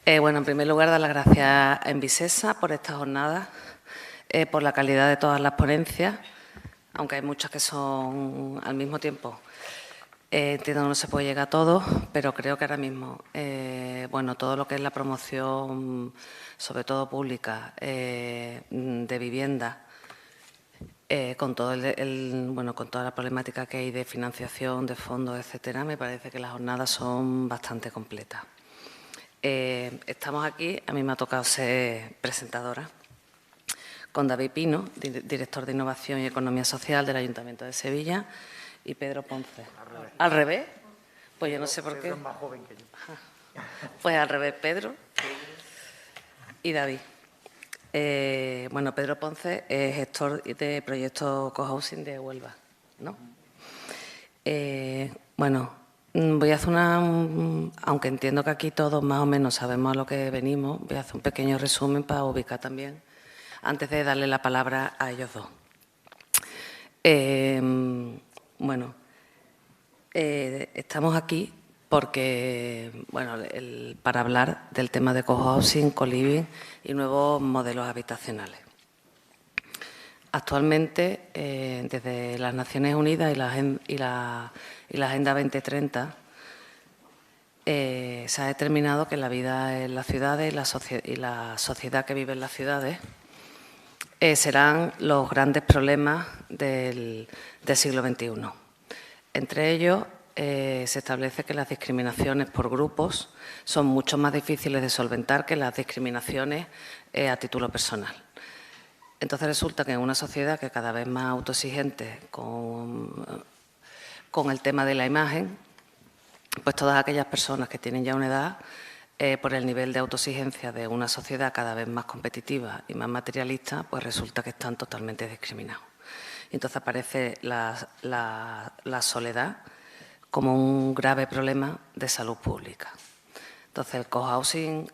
Bueno, en primer lugar, dar las gracias a Envisesa por esta jornada, por la calidad de todas las ponencias, aunque hay muchas que son al mismo tiempo. Entiendo que no se puede llegar a todo, pero creo que ahora mismo, bueno, todo lo que es la promoción, sobre todo pública, de vivienda, con todo bueno, con toda la problemática que hay de financiación, de fondos, etcétera, me parece que las jornadas son bastante completas. Estamos aquí, a mí me ha tocado ser presentadora, con David Pino, director de Innovación y Economía Social del Ayuntamiento de Sevilla, y Pedro Ponce. ¿Al revés? Pues yo no sé por qué. Pedro es más joven que yo. Pues al revés, Pedro y David. Bueno, Pedro Ponce es gestor de proyectos cohousing de Huelva, ¿no? Bueno, voy a hacer aunque entiendo que aquí todos más o menos sabemos a lo que venimos, voy a hacer un pequeño resumen para ubicar también, antes de darle la palabra a ellos dos. Bueno, estamos aquí porque, bueno, para hablar del tema de cohousing, co-living y nuevos modelos habitacionales. Actualmente, desde las Naciones Unidas y la Agenda 2030, se ha determinado que la vida en las ciudades y la sociedad que vive en las ciudades serán los grandes problemas del siglo XXI. Entre ellos, se establece que las discriminaciones por grupos son mucho más difíciles de solventar que las discriminaciones a título personal. Entonces resulta que en una sociedad que cada vez más autoexigente con el tema de la imagen, pues todas aquellas personas que tienen ya una edad, por el nivel de autoexigencia de una sociedad cada vez más competitiva y más materialista, pues resulta que están totalmente discriminados. Y entonces aparece la soledad como un grave problema de salud pública. Entonces, el cohousing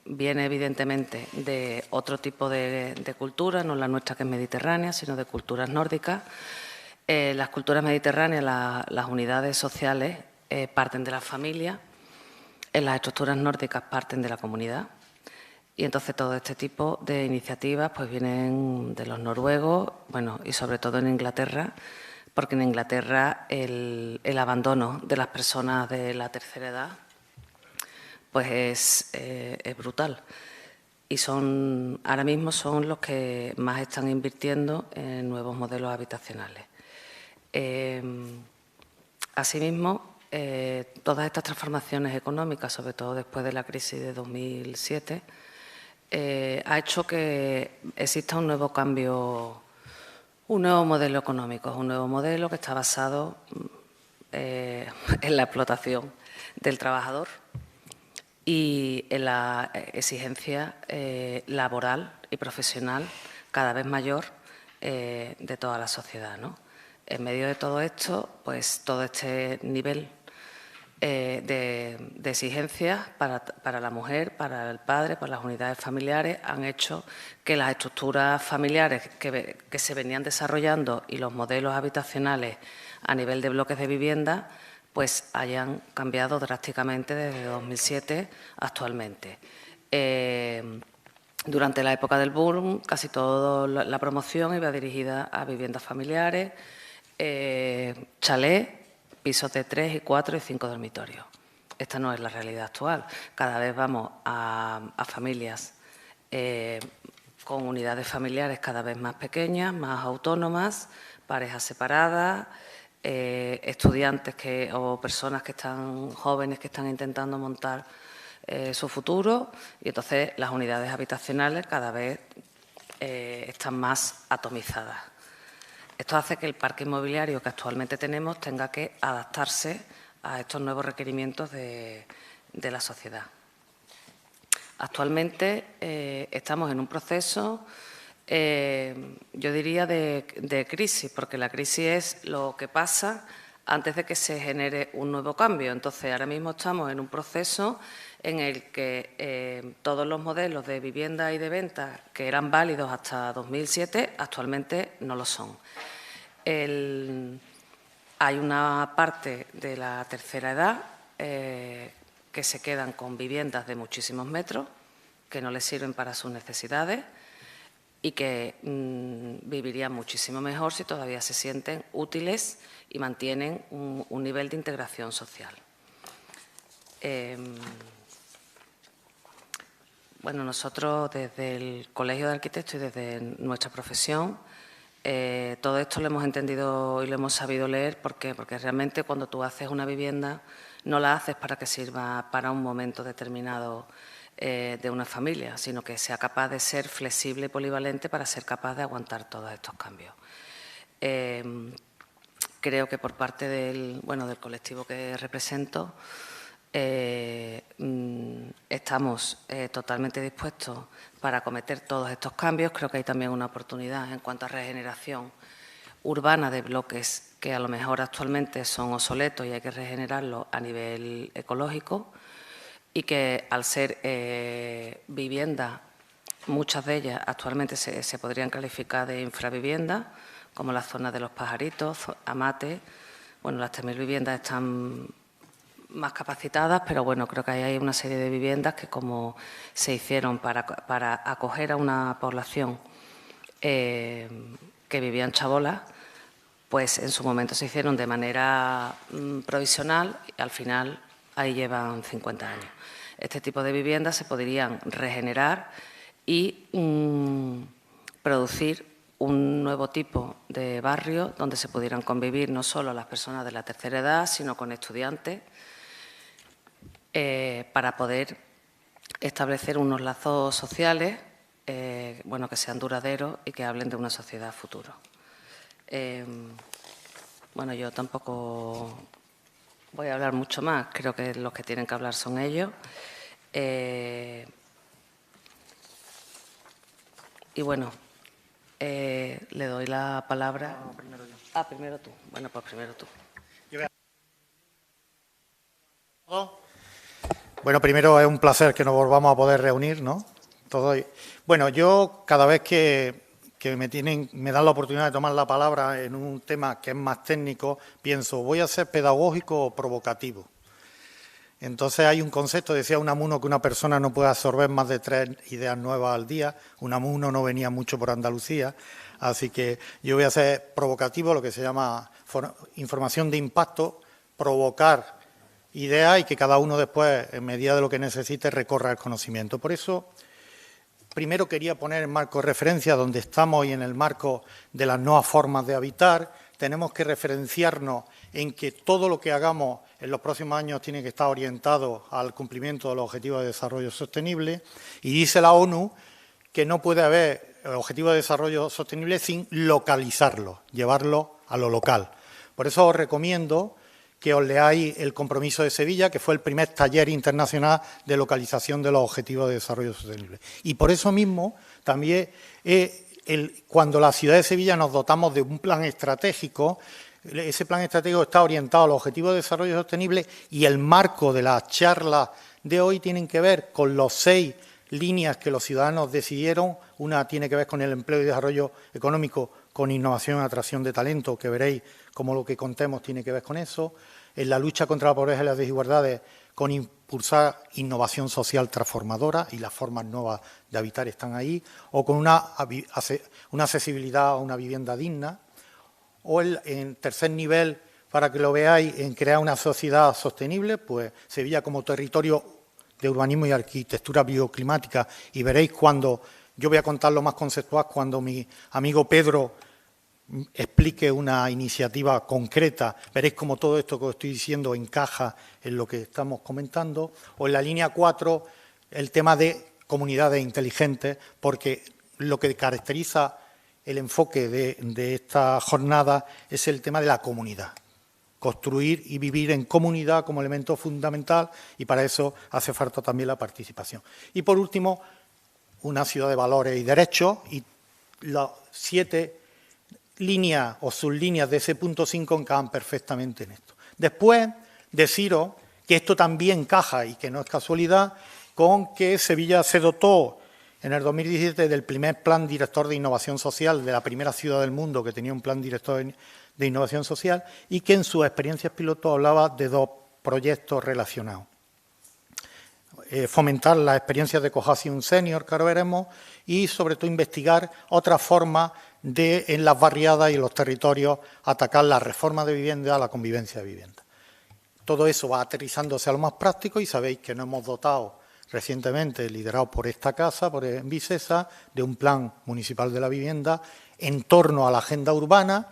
viene evidentemente de otro tipo de cultura, no la nuestra que es mediterránea, sino de culturas nórdicas. Las culturas mediterráneas, las unidades sociales parten de la familia, en las estructuras nórdicas parten de la comunidad. Y entonces todo este tipo de iniciativas pues vienen de los noruegos, bueno, y sobre todo en Inglaterra, porque en Inglaterra el abandono de las personas de la tercera edad pues es brutal. Y ahora mismo son los que más están invirtiendo en nuevos modelos habitacionales. Asimismo, todas estas transformaciones económicas, sobre todo después de la crisis de 2007, ha hecho que exista un nuevo cambio, un nuevo modelo económico, un nuevo modelo que está basado en la explotación del trabajador y en la exigencia laboral y profesional cada vez mayor de toda la sociedad, ¿no? En medio de todo esto, pues todo este nivel de exigencias para la mujer, para el padre, para las unidades familiares, han hecho que las estructuras familiares que se venían desarrollando y los modelos habitacionales a nivel de bloques de vivienda pues hayan cambiado drásticamente desde 2007 actualmente. Durante la época del boom, casi toda la promoción iba dirigida a viviendas familiares, chalés, pisos de 3 y 4 y 5 dormitorios. Esta no es la realidad actual. Cada vez vamos a familias con unidades familiares cada vez más pequeñas, más autónomas, parejas separadas, estudiantes o personas que están jóvenes que están intentando montar su futuro, y entonces las unidades habitacionales cada vez están más atomizadas. Esto hace que el parque inmobiliario que actualmente tenemos tenga que adaptarse a estos nuevos requerimientos de la sociedad. Actualmente estamos en un proceso, yo diría, de crisis, porque la crisis es lo que pasa antes de que se genere un nuevo cambio. Entonces, ahora mismo estamos en un proceso en el que todos los modelos de vivienda y de venta que eran válidos hasta 2007, actualmente no lo son. Hay una parte de la tercera edad que se quedan con viviendas de muchísimos metros, que no les sirven para sus necesidades y que vivirían muchísimo mejor si todavía se sienten útiles y mantienen un nivel de integración social. Bueno, nosotros desde el Colegio de Arquitectos y desde nuestra profesión todo esto lo hemos entendido y lo hemos sabido leer. ¿Por qué? Porque realmente cuando tú haces una vivienda no la haces para que sirva para un momento determinado de una familia, sino que sea capaz de ser flexible y polivalente para ser capaz de aguantar todos estos cambios. Creo que por parte del colectivo que represento estamos totalmente dispuestos para acometer todos estos cambios. Creo que hay también una oportunidad en cuanto a regeneración urbana de bloques que a lo mejor actualmente son obsoletos y hay que regenerarlos a nivel ecológico, y que al ser viviendas, muchas de ellas actualmente se podrían calificar de infraviviendas, como la zona de los Pajaritos, Amate. Bueno, las 3.000 viviendas están más capacitadas, pero bueno, creo que hay una serie de viviendas que, como se hicieron para acoger a una población que vivía en chabolas, pues en su momento se hicieron de manera provisional y al final ahí llevan 50 años. Este tipo de viviendas se podrían regenerar y producir un nuevo tipo de barrio donde se pudieran convivir no solo las personas de la tercera edad, sino con estudiantes, para poder establecer unos lazos sociales que sean duraderos y que hablen de una sociedad futuro. Yo tampoco voy a hablar mucho más, creo que los que tienen que hablar son ellos. Le doy la palabra. No, primero yo. Primero tú. Bueno, pues primero tú. Bueno, primero es un placer que nos volvamos a poder reunir, ¿no? Bueno, yo cada vez que me dan la oportunidad de tomar la palabra en un tema que es más técnico, pienso, ¿voy a ser pedagógico o provocativo? Entonces hay un concepto, decía Unamuno, que una persona no puede absorber más de 3 ideas nuevas al día. Unamuno no venía mucho por Andalucía, así que yo voy a ser provocativo, lo que se llama información de impacto, provocar ideas y que cada uno después, en medida de lo que necesite, recorra el conocimiento. Por eso, primero quería poner el marco de referencia donde estamos y en el marco de las nuevas formas de habitar. Tenemos que referenciarnos en que todo lo que hagamos en los próximos años tiene que estar orientado al cumplimiento de los Objetivos de Desarrollo Sostenible. Y dice la ONU que no puede haber Objetivos de Desarrollo Sostenible sin localizarlos, llevarlos a lo local. Por eso os recomiendo que os leáis el Compromiso de Sevilla, que fue el primer taller internacional de localización de los Objetivos de Desarrollo Sostenible. Y por eso mismo también cuando la ciudad de Sevilla nos dotamos de un plan estratégico, ese plan estratégico está orientado a los Objetivos de Desarrollo Sostenible y el marco de las charlas de hoy tienen que ver con los 6 líneas que los ciudadanos decidieron. Una tiene que ver con el empleo y desarrollo económico, con innovación y atracción de talento, que veréis cómo lo que contemos tiene que ver con eso. En la lucha contra la pobreza y las desigualdades, con impulsar innovación social transformadora, y las formas nuevas de habitar están ahí, o con una accesibilidad a una vivienda digna, o en tercer nivel, para que lo veáis, en crear una sociedad sostenible, pues Sevilla como territorio de urbanismo y arquitectura bioclimática, y veréis cuando, yo voy a contar lo más conceptual, cuando mi amigo Pedro explique una iniciativa concreta, veréis cómo todo esto que os estoy diciendo encaja en lo que estamos comentando. O en la línea 4, el tema de comunidades inteligentes, porque lo que caracteriza el enfoque de esta jornada es el tema de la comunidad. Construir y vivir en comunidad como elemento fundamental, y para eso hace falta también la participación. Y por último, una ciudad de valores y derechos, y las 7 líneas o sublíneas de ese punto 5 encajan perfectamente en esto. Después, deciros que esto también encaja, y que no es casualidad, con que Sevilla se dotó en el 2017 del primer plan director de innovación social, de la primera ciudad del mundo que tenía un plan director de innovación social, y que en sus experiencias piloto hablaba de 2 proyectos relacionados. fomentar las experiencias de cohousing senior, que ahora veremos, y sobre todo investigar otras formas de, en las barriadas y en los territorios, atacar la reforma de vivienda, la convivencia de vivienda. Todo eso va aterrizándose a lo más práctico y sabéis que nos hemos dotado recientemente, liderado por esta casa, por Envisesa, de un plan municipal de la vivienda en torno a la agenda urbana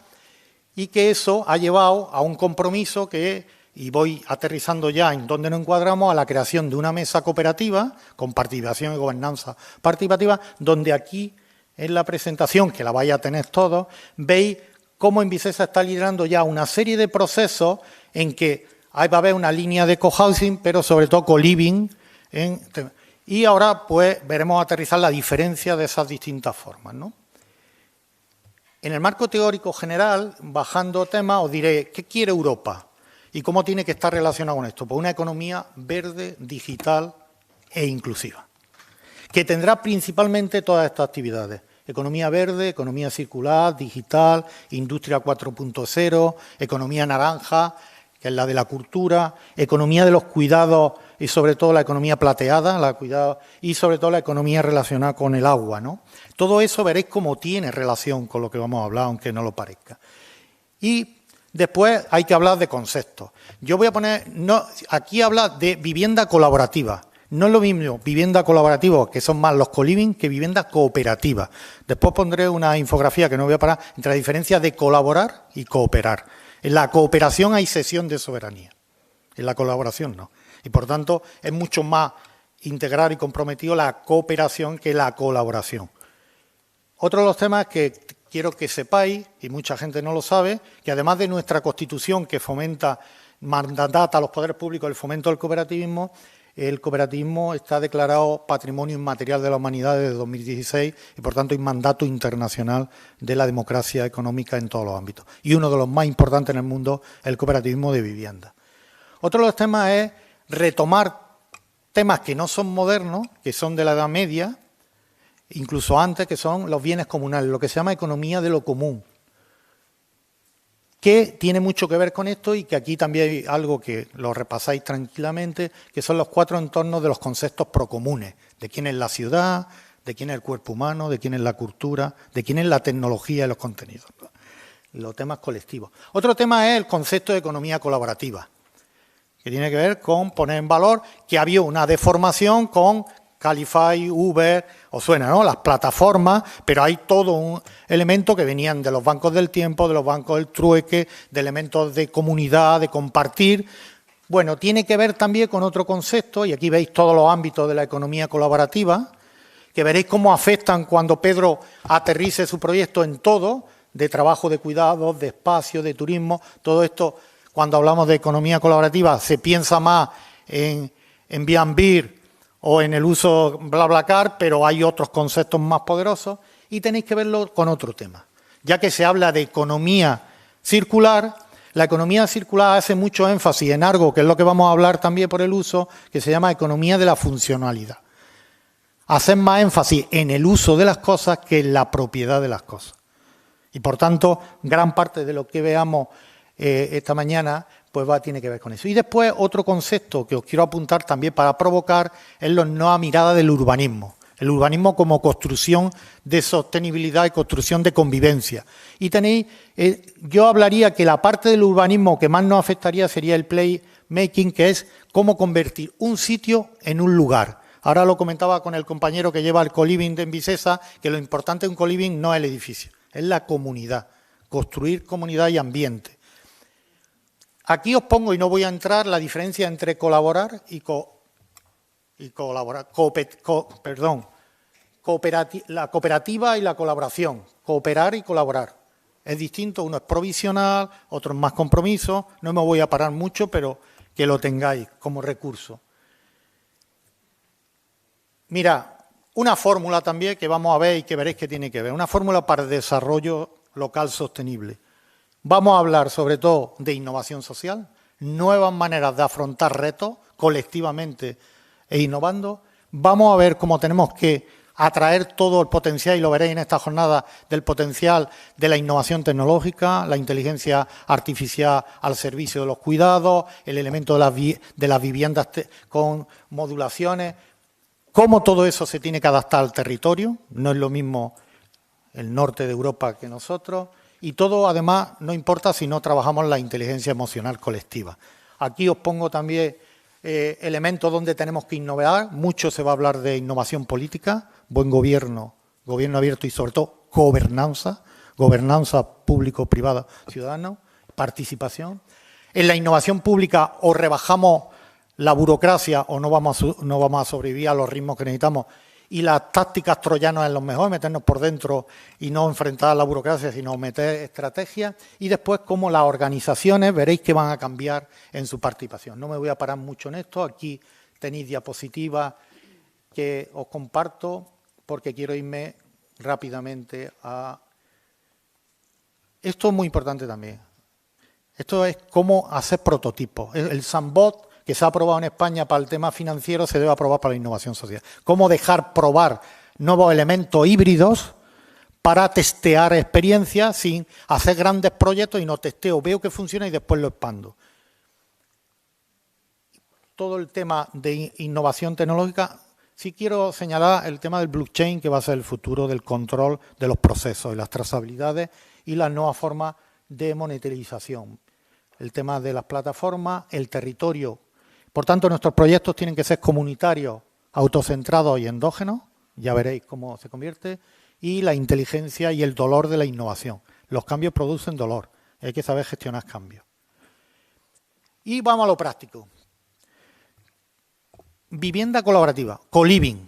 y que eso ha llevado a un compromiso que, y voy aterrizando ya en donde nos encuadramos, a la creación de una mesa cooperativa con participación y gobernanza participativa, donde aquí en la presentación, que la vais a tener todos, veis cómo Envisesa está liderando ya una serie de procesos en que ahí va a haber una línea de cohousing, pero sobre todo co-living. Y ahora pues veremos aterrizar la diferencia de esas distintas formas, ¿no? En el marco teórico general, bajando temas, os diré ¿qué quiere Europa? ¿Y cómo tiene que estar relacionado con esto? Pues una economía verde, digital e inclusiva, que tendrá principalmente todas estas actividades. Economía verde, economía circular, digital, industria 4.0, economía naranja, que es la de la cultura, economía de los cuidados y sobre todo la economía plateada, y sobre todo la economía relacionada con el agua, ¿no? Todo eso veréis cómo tiene relación con lo que vamos a hablar, aunque no lo parezca. Y después hay que hablar de conceptos. Yo voy a poner, aquí habla de vivienda colaborativa. No es lo mismo vivienda colaborativa, que son más los co-living, que vivienda cooperativa. Después pondré una infografía que no voy a parar, entre la diferencia de colaborar y cooperar. En la cooperación hay cesión de soberanía, en la colaboración no. Y por tanto es mucho más integrar y comprometido la cooperación que la colaboración. Otro de los temas que quiero que sepáis, y mucha gente no lo sabe, que además de nuestra Constitución que fomenta, mandata a los poderes públicos el fomento del cooperativismo, el cooperativismo está declarado Patrimonio Inmaterial de la Humanidad desde 2016 y, por tanto, hay mandato internacional de la democracia económica en todos los ámbitos. Y uno de los más importantes en el mundo es el cooperativismo de vivienda. Otro de los temas es retomar temas que no son modernos, que son de la Edad Media, incluso antes, que son los bienes comunales, lo que se llama economía de lo común, que tiene mucho que ver con esto y que aquí también hay algo que lo repasáis tranquilamente, que son los 4 entornos de los conceptos procomunes, de quién es la ciudad, de quién es el cuerpo humano, de quién es la cultura, de quién es la tecnología y los contenidos, los temas colectivos. Otro tema es el concepto de economía colaborativa, que tiene que ver con poner en valor que había una deformación con Calify, Uber, os suena, ¿no? Las plataformas, pero hay todo un elemento que venían de los bancos del tiempo, de los bancos del trueque, de elementos de comunidad, de compartir. Bueno, tiene que ver también con otro concepto, y aquí veis todos los ámbitos de la economía colaborativa, que veréis cómo afectan cuando Pedro aterrice su proyecto en todo, de trabajo de cuidados, de espacio, de turismo, todo esto, cuando hablamos de economía colaborativa, se piensa más en Airbnb o en el uso BlaBlaCar, pero hay otros conceptos más poderosos y tenéis que verlo con otro tema. Ya que se habla de economía circular, la economía circular hace mucho énfasis en algo, que es lo que vamos a hablar también por el uso, que se llama economía de la funcionalidad. Hacen más énfasis en el uso de las cosas que en la propiedad de las cosas. Y por tanto, gran parte de lo que veamos esta mañana pues tiene que ver con eso. Y después otro concepto que os quiero apuntar también para provocar es la nueva mirada del urbanismo. El urbanismo como construcción de sostenibilidad y construcción de convivencia. Y tenéis, yo hablaría que la parte del urbanismo que más nos afectaría sería el playmaking, que es cómo convertir un sitio en un lugar. Ahora lo comentaba con el compañero que lleva el co-living de Envisesa, que lo importante de un co-living no es el edificio, es la comunidad, construir comunidad y ambiente. Aquí os pongo, y no voy a entrar, la diferencia entre colaborar la cooperativa y la colaboración. Cooperar y colaborar. Es distinto, uno es provisional, otro es más compromiso. No me voy a parar mucho, pero que lo tengáis como recurso. Mira, una fórmula también que vamos a ver y que veréis que tiene que ver. Una fórmula para el desarrollo local sostenible. Vamos a hablar sobre todo de innovación social, nuevas maneras de afrontar retos colectivamente e innovando. Vamos a ver cómo tenemos que atraer todo el potencial, y lo veréis en esta jornada, del potencial de la innovación tecnológica, la inteligencia artificial al servicio de los cuidados, el elemento de las viviendas con modulaciones, cómo todo eso se tiene que adaptar al territorio, no es lo mismo el norte de Europa que nosotros, y todo además no importa si no trabajamos la inteligencia emocional colectiva. Aquí os pongo también elementos donde tenemos que innovar, mucho se va a hablar de innovación política, buen gobierno, gobierno abierto y sobre todo gobernanza público-privada, ciudadano, participación. En la innovación pública o rebajamos la burocracia o no vamos a sobrevivir a los ritmos que necesitamos, y las tácticas troyanas en los mejores, meternos por dentro y no enfrentar a la burocracia, sino meter estrategias, y después cómo las organizaciones veréis que van a cambiar en su participación. No me voy a parar mucho en esto, aquí tenéis diapositivas que os comparto porque quiero irme rápidamente a... Esto es muy importante también. Esto es cómo hacer prototipos. El Sandbox, que se ha aprobado en España para el tema financiero, se debe aprobar para la innovación social. Cómo dejar probar nuevos elementos híbridos para testear experiencias sin hacer grandes proyectos y no testeo, veo que funciona y después lo expando. Todo el tema de innovación tecnológica, sí quiero señalar el tema del blockchain, que va a ser el futuro del control de los procesos y las trazabilidades y las nuevas formas de monetarización. El tema de las plataformas, el territorio. Por tanto, nuestros proyectos tienen que ser comunitarios, autocentrados y endógenos, ya veréis cómo se convierte, y la inteligencia y el dolor de la innovación. Los cambios producen dolor, hay que saber gestionar cambios. Y vamos a lo práctico. Vivienda colaborativa, co-living.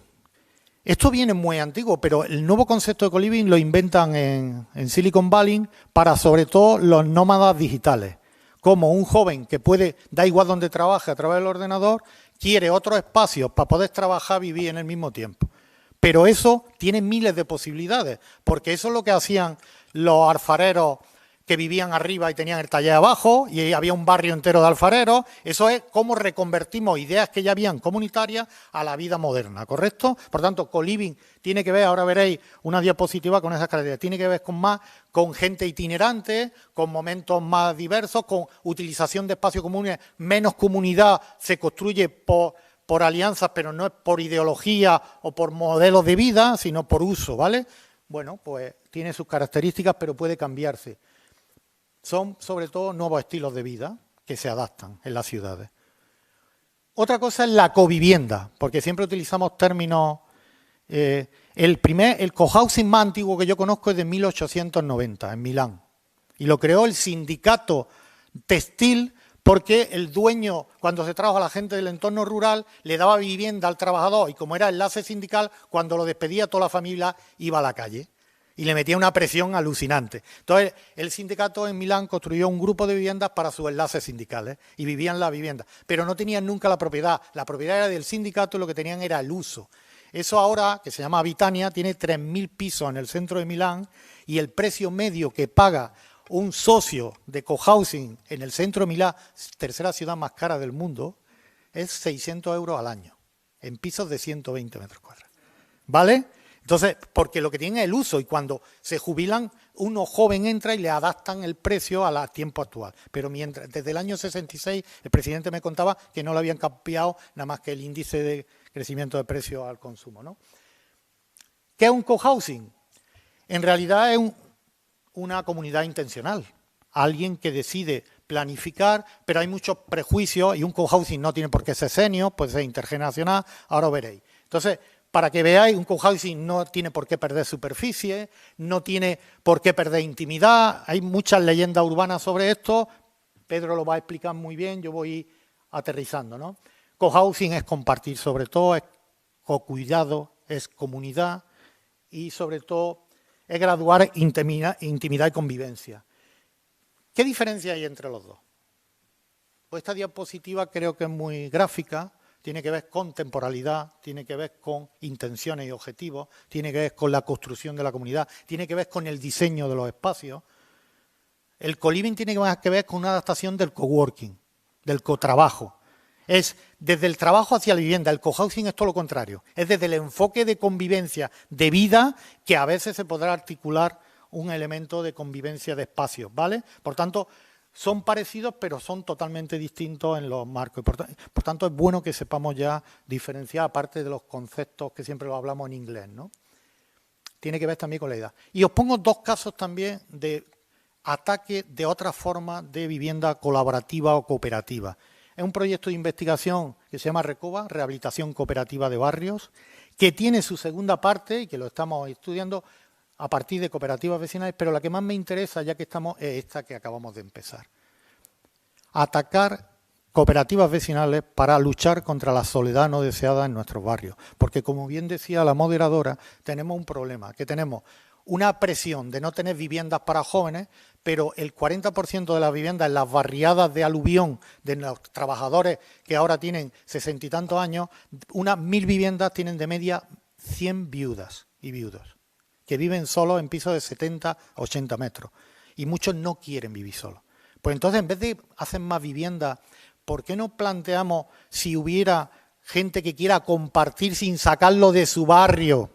Esto viene muy antiguo, pero el nuevo concepto de co-living lo inventan en Silicon Valley para sobre todo los nómadas digitales. Como un joven que puede, da igual donde trabaje a través del ordenador, quiere otros espacios para poder trabajar y vivir en el mismo tiempo. Pero eso tiene miles de posibilidades, porque eso es lo que hacían los alfareros que vivían arriba y tenían el taller abajo, y había un barrio entero de alfareros. Eso es cómo reconvertimos ideas que ya habían comunitarias a la vida moderna, ¿correcto? Por tanto, co-living tiene que ver, ahora veréis una diapositiva con esas características, tiene que ver con gente itinerante, con momentos más diversos, con utilización de espacios comunes, menos comunidad se construye por alianzas, pero no es por ideología o por modelos de vida, sino por uso, ¿vale? Bueno, pues tiene sus características, pero puede cambiarse. Son, sobre todo, nuevos estilos de vida que se adaptan en las ciudades. Otra cosa es la covivienda, porque siempre utilizamos términos... el cohousing más antiguo que yo conozco es de 1890, en Milán. Y lo creó el sindicato textil porque el dueño, cuando se trajo a la gente del entorno rural, le daba vivienda al trabajador y como era enlace sindical, cuando lo despedía toda la familia iba a la calle. Y le metía una presión alucinante. Entonces, el sindicato en Milán construyó un grupo de viviendas para sus enlaces sindicales y vivían la vivienda, pero no tenían nunca la propiedad. La propiedad era del sindicato y lo que tenían era el uso. Eso ahora, que se llama Vitania, tiene 3.000 pisos en el centro de Milán y el precio medio que paga un socio de cohousing en el centro de Milán, tercera ciudad más cara del mundo, es 600 euros al año, en pisos de 120 metros cuadrados. ¿Vale? Entonces, porque lo que tienen es el uso y cuando se jubilan, uno joven entra y le adaptan el precio al tiempo actual. Pero mientras desde el año 66 el presidente me contaba que no lo habían cambiado nada más que el índice de crecimiento de precios al consumo, ¿no? ¿Qué es un cohousing? En realidad es una comunidad intencional. Alguien que decide planificar, pero hay muchos prejuicios y un cohousing no tiene por qué ser senior, puede ser intergeneracional, ahora lo veréis. Entonces, para que veáis, un cohousing no tiene por qué perder superficie, no tiene por qué perder intimidad. Hay muchas leyendas urbanas sobre esto. Pedro lo va a explicar muy bien, yo voy aterrizando, ¿no? Cohousing es compartir, sobre todo es co-cuidado, es comunidad y sobre todo es graduar intimidad y convivencia. ¿Qué diferencia hay entre los dos? Pues esta diapositiva creo que es muy gráfica. Tiene que ver con temporalidad, tiene que ver con intenciones y objetivos, tiene que ver con la construcción de la comunidad, tiene que ver con el diseño de los espacios. El co-living tiene más que ver con una adaptación del coworking, del cotrabajo. Es desde el trabajo hacia la vivienda. El cohousing es todo lo contrario. Es desde el enfoque de convivencia, de vida, que a veces se podrá articular un elemento de convivencia de espacios, ¿vale? Por tanto, son parecidos, pero son totalmente distintos en los marcos. Por tanto, es bueno que sepamos ya diferenciar, aparte de los conceptos que siempre lo hablamos en inglés, ¿no? Tiene que ver también con la edad. Y os pongo dos casos también de ataque de otra forma de vivienda colaborativa o cooperativa. Es un proyecto de investigación que se llama RECOBA, Rehabilitación Cooperativa de Barrios, que tiene su segunda parte y que lo estamos estudiando a partir de cooperativas vecinales, pero la que más me interesa, ya que estamos, es esta que acabamos de empezar. Atacar cooperativas vecinales para luchar contra la soledad no deseada en nuestros barrios. Porque, como bien decía la moderadora, tenemos un problema, que tenemos una presión de no tener viviendas para jóvenes, pero el 40% de las viviendas en las barriadas de aluvión de los trabajadores que ahora tienen 60 y tantos años, unas 1000 viviendas tienen de media 100 viudas y viudos, que viven solos en pisos de 70 a 80 metros. Y muchos no quieren vivir solos. Pues entonces, en vez de hacer más viviendas, ¿por qué no planteamos si hubiera gente que quiera compartir sin sacarlo de su barrio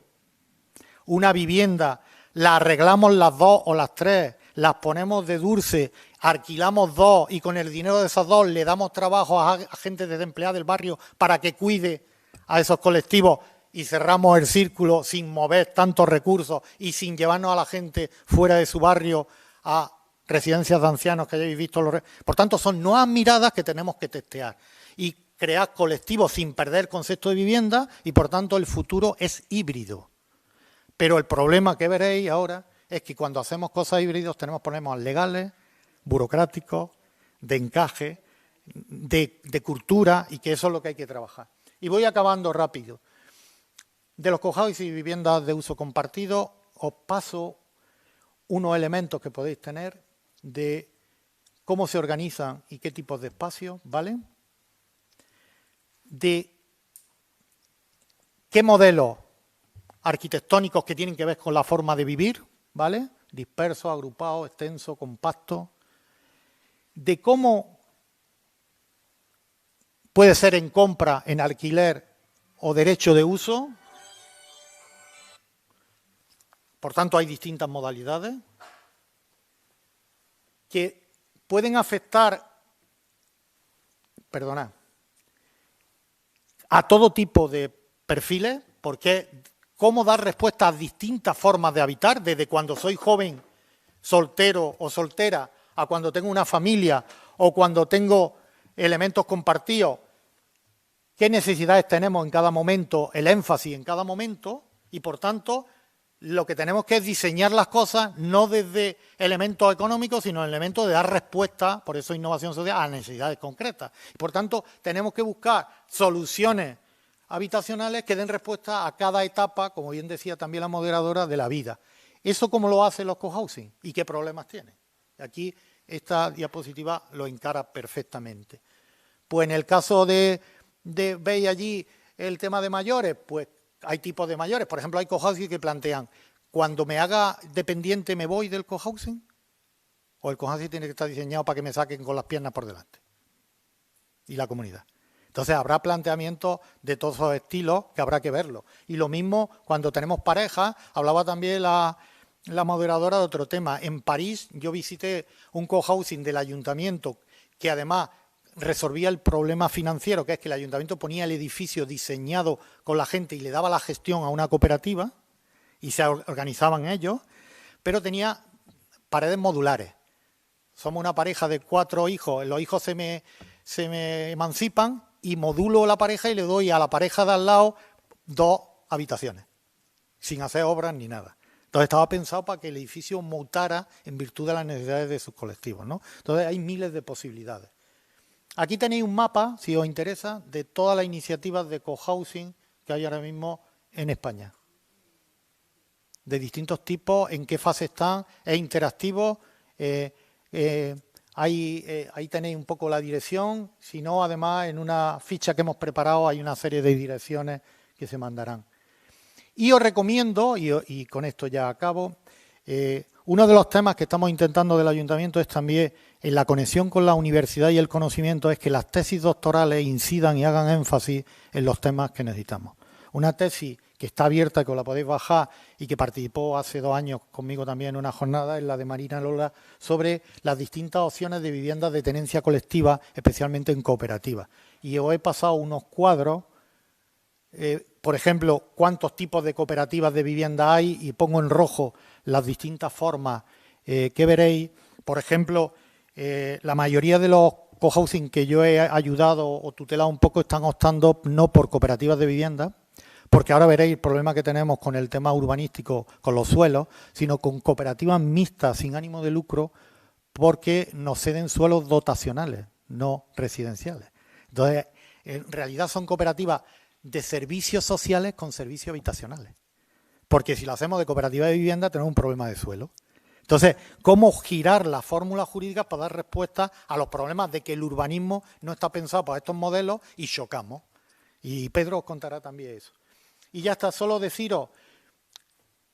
una vivienda? La arreglamos las dos o las tres, las ponemos de dulce, alquilamos dos y con el dinero de esas dos le damos trabajo a gente desempleada del barrio para que cuide a esos colectivos y cerramos el círculo sin mover tantos recursos y sin llevarnos a la gente fuera de su barrio a residencias de ancianos que hayáis visto. Por tanto, son nuevas miradas que tenemos que testear y crear colectivos sin perder el concepto de vivienda y, por tanto, el futuro es híbrido. Pero el problema que veréis ahora es que cuando hacemos cosas híbridos tenemos problemas legales, burocráticos, de encaje, de cultura, y que eso es lo que hay que trabajar. Y voy acabando rápido. De los cohousing y viviendas de uso compartido, os paso unos elementos que podéis tener de cómo se organizan y qué tipos de espacios, ¿vale? De qué modelos arquitectónicos que tienen que ver con la forma de vivir, ¿vale? Disperso, agrupado, extenso, compacto. De cómo puede ser en compra, en alquiler o derecho de uso. Por tanto, hay distintas modalidades que pueden afectar, a todo tipo de perfiles, porque cómo dar respuesta a distintas formas de habitar, desde cuando soy joven, soltero o soltera, a cuando tengo una familia o cuando tengo elementos compartidos, qué necesidades tenemos en cada momento, el énfasis en cada momento, y por tanto, lo que tenemos que es diseñar las cosas no desde elementos económicos, sino elementos de dar respuesta, por eso innovación social, a necesidades concretas. Por tanto, tenemos que buscar soluciones habitacionales que den respuesta a cada etapa, como bien decía también la moderadora, de la vida. ¿Eso cómo lo hacen los cohousing? ¿Y qué problemas tiene? Aquí esta diapositiva lo encara perfectamente. Pues en el caso veis allí el tema de mayores, pues hay tipos de mayores. Por ejemplo, hay cohousing que plantean, cuando me haga dependiente me voy del cohousing, o el cohousing tiene que estar diseñado para que me saquen con las piernas por delante. Y la comunidad. Entonces, habrá planteamientos de todos esos estilos que habrá que verlo. Y lo mismo cuando tenemos pareja, hablaba también la moderadora de otro tema. En París yo visité un cohousing del ayuntamiento que además resolvía el problema financiero, que es que el ayuntamiento ponía el edificio diseñado con la gente y le daba la gestión a una cooperativa y se organizaban ellos, pero tenía paredes modulares. Somos una pareja de 4 hijos, los hijos se me emancipan y modulo la pareja y le doy a la pareja de al lado 2 habitaciones, sin hacer obras ni nada. Entonces estaba pensado para que el edificio mutara en virtud de las necesidades de sus colectivos, ¿no? Entonces hay miles de posibilidades. Aquí tenéis un mapa, si os interesa, de todas las iniciativas de cohousing que hay ahora mismo en España. De distintos tipos, en qué fase están, es interactivo. Ahí tenéis un poco la dirección, si no, además, en una ficha que hemos preparado hay una serie de direcciones que se mandarán. Y os recomiendo, y con esto ya acabo, Uno de los temas que estamos intentando del ayuntamiento es también, en la conexión con la universidad y el conocimiento, es que las tesis doctorales incidan y hagan énfasis en los temas que necesitamos. Una tesis que está abierta, que os la podéis bajar y que participó hace 2 años conmigo también en una jornada, es la de Marina Lola, sobre las distintas opciones de viviendas de tenencia colectiva, especialmente en cooperativas. Y os he pasado unos cuadros, por ejemplo, cuántos tipos de cooperativas de vivienda hay, y pongo en rojo las distintas formas que veréis. Por ejemplo, la mayoría de los cohousing que yo he ayudado o tutelado un poco están optando no por cooperativas de vivienda, porque ahora veréis el problema que tenemos con el tema urbanístico, con los suelos, sino con cooperativas mixtas sin ánimo de lucro, porque nos ceden suelos dotacionales, no residenciales. Entonces, en realidad son cooperativas de servicios sociales con servicios habitacionales. Porque si lo hacemos de cooperativa de vivienda tenemos un problema de suelo. Entonces, ¿cómo girar las fórmulas jurídicas para dar respuesta a los problemas de que el urbanismo no está pensado para estos modelos y chocamos? Y Pedro os contará también eso. Y ya está, solo deciros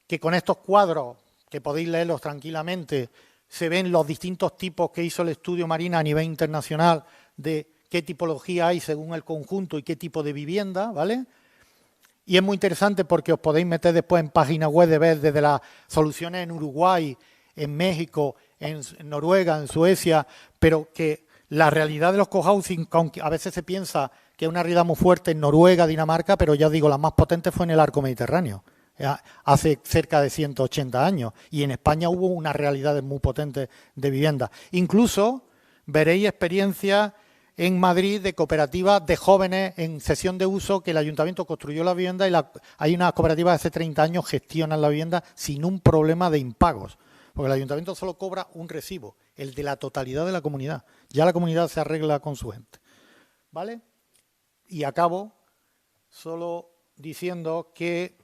que con estos cuadros, que podéis leerlos tranquilamente, se ven los distintos tipos que hizo el estudio Marina a nivel internacional de qué tipología hay según el conjunto y qué tipo de vivienda, ¿vale? Y es muy interesante porque os podéis meter después en páginas web de ver desde las soluciones en Uruguay, en México, en Noruega, en Suecia, pero que la realidad de los cohousing, aunque a veces se piensa que es una realidad muy fuerte en Noruega, Dinamarca, pero ya os digo, la más potente fue en el arco mediterráneo, hace cerca de 180 años, y en España hubo unas realidades muy potentes de vivienda. Incluso veréis experiencias en Madrid de cooperativas de jóvenes en cesión de uso, que el ayuntamiento construyó la vivienda y hay unas cooperativas de hace 30 años gestionan la vivienda sin un problema de impagos, porque el ayuntamiento solo cobra un recibo, el de la totalidad de la comunidad. Ya la comunidad se arregla con su gente. ¿Vale? Y acabo solo diciendo que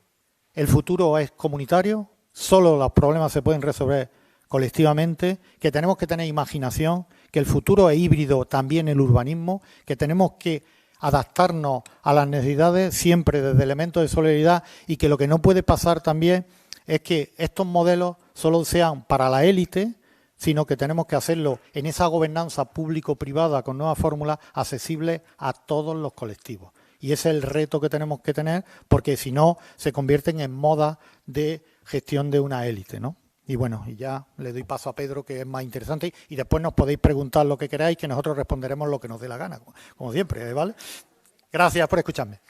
el futuro es comunitario, solo los problemas se pueden resolver colectivamente, que tenemos que tener imaginación, que el futuro es híbrido también el urbanismo, que tenemos que adaptarnos a las necesidades siempre desde elementos de solidaridad, y que lo que no puede pasar también es que estos modelos solo sean para la élite, sino que tenemos que hacerlo en esa gobernanza público-privada con nuevas fórmulas accesibles a todos los colectivos. Y ese es el reto que tenemos que tener, porque si no se convierten en modas de gestión de una élite, ¿no? Y bueno, y ya le doy paso a Pedro, que es más interesante, y después nos podéis preguntar lo que queráis, que nosotros responderemos lo que nos dé la gana, como siempre, ¿vale? Gracias por escucharme.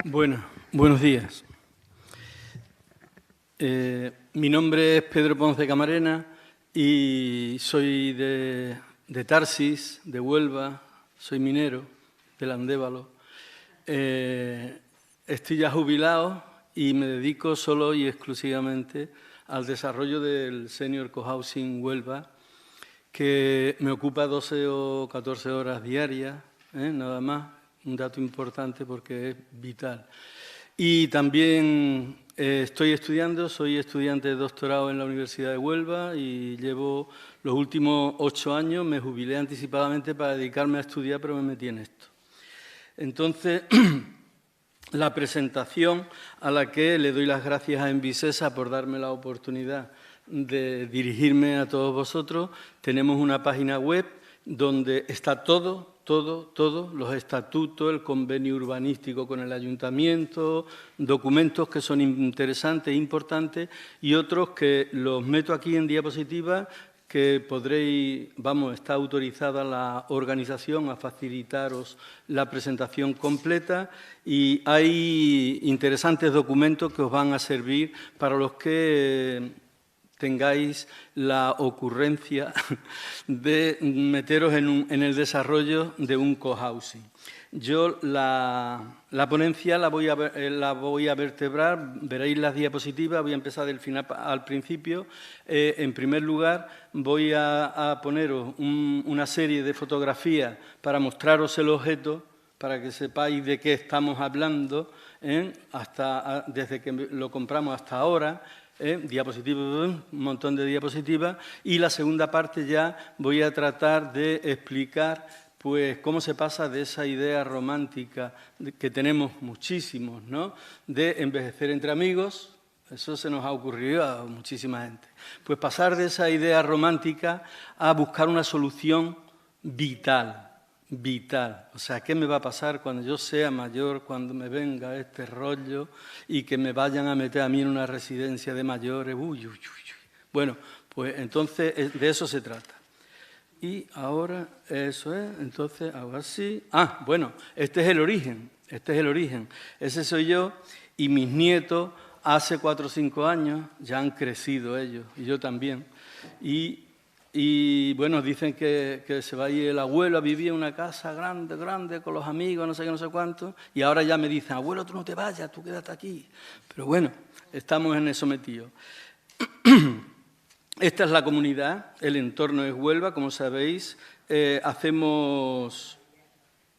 Bueno, buenos días. Mi nombre es Pedro Ponce Camarena y soy de Tarsis, de Huelva, soy minero del Andévalo. Estoy ya jubilado y me dedico solo y exclusivamente al desarrollo del Senior Cohousing Huelva, que me ocupa 12 o 14 horas diarias, nada más. Un dato importante porque es vital. Y también estoy estudiando, soy estudiante de doctorado en la Universidad de Huelva y llevo los últimos 8 años, me jubilé anticipadamente para dedicarme a estudiar, pero me metí en esto. Entonces, la presentación a la que le doy las gracias a Envisesa por darme la oportunidad de dirigirme a todos vosotros. Tenemos una página web donde está todo, los estatutos, el convenio urbanístico con el ayuntamiento, documentos que son interesantes e importantes y otros que los meto aquí en diapositivas que podréis, está autorizada la organización a facilitaros la presentación completa y hay interesantes documentos que os van a servir para los que tengáis la ocurrencia de meteros en el desarrollo de un cohousing. Yo la ponencia la voy a vertebrar, veréis las diapositivas, voy a empezar del final al principio. En primer lugar, voy a poneros una serie de fotografías para mostraros el objeto para que sepáis de qué estamos hablando, desde que lo compramos hasta ahora, diapositivas, un montón de diapositivas, y la segunda parte ya voy a tratar de explicar pues cómo se pasa de esa idea romántica que tenemos muchísimos, ¿no?, de envejecer entre amigos. Eso se nos ha ocurrido a muchísima gente. Pues pasar de esa idea romántica a buscar una solución vital. O sea, ¿qué me va a pasar cuando yo sea mayor, cuando me venga este rollo y que me vayan a meter a mí en una residencia de mayores? Bueno, pues entonces de eso se trata. Y ahora, eso es, entonces hago así. Ah, bueno, este es el origen. Ese soy yo y mis nietos. Hace 4 o 5 años ya han crecido ellos, y yo también. Y bueno, dicen que se va a ir el abuelo a vivir en una casa grande, con los amigos, no sé qué, no sé cuánto. Y ahora ya me dicen, abuelo, tú no te vayas, tú quédate aquí. Pero bueno, estamos en eso metidos. Esta es la comunidad, el entorno es Huelva, como sabéis. Hacemos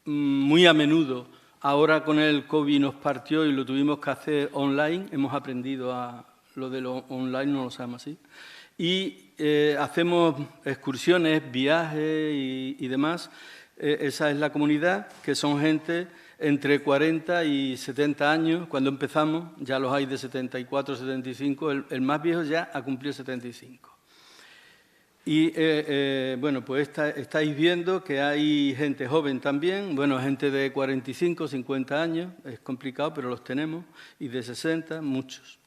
muy a menudo. Ahora con el COVID nos partió y lo tuvimos que hacer online. Hemos aprendido a lo de lo online, no lo sabemos así. Y hacemos excursiones, viajes y demás. Esa es la comunidad, que son gente entre 40 y 70 años. Cuando empezamos, ya los hay de 74, 75. El más viejo ya ha cumplido 75. Y, bueno, pues estáis viendo que hay gente joven también, bueno, gente de 45, 50 años, es complicado, pero los tenemos, y de 60, muchos.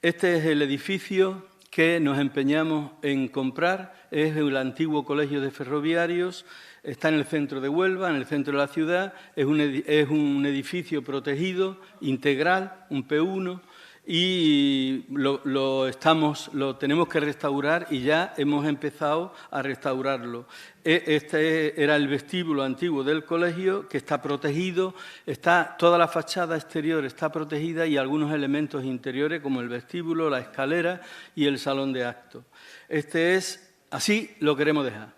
Este es el edificio que nos empeñamos en comprar, es el antiguo Colegio de Ferroviarios, está en el centro de Huelva, en el centro de la ciudad, es un edificio protegido, integral, un P1, y lo tenemos que restaurar y ya hemos empezado a restaurarlo. Este era el vestíbulo antiguo del colegio, que está protegido, toda la fachada exterior está protegida y algunos elementos interiores como el vestíbulo, la escalera y el salón de actos. Así lo queremos dejar.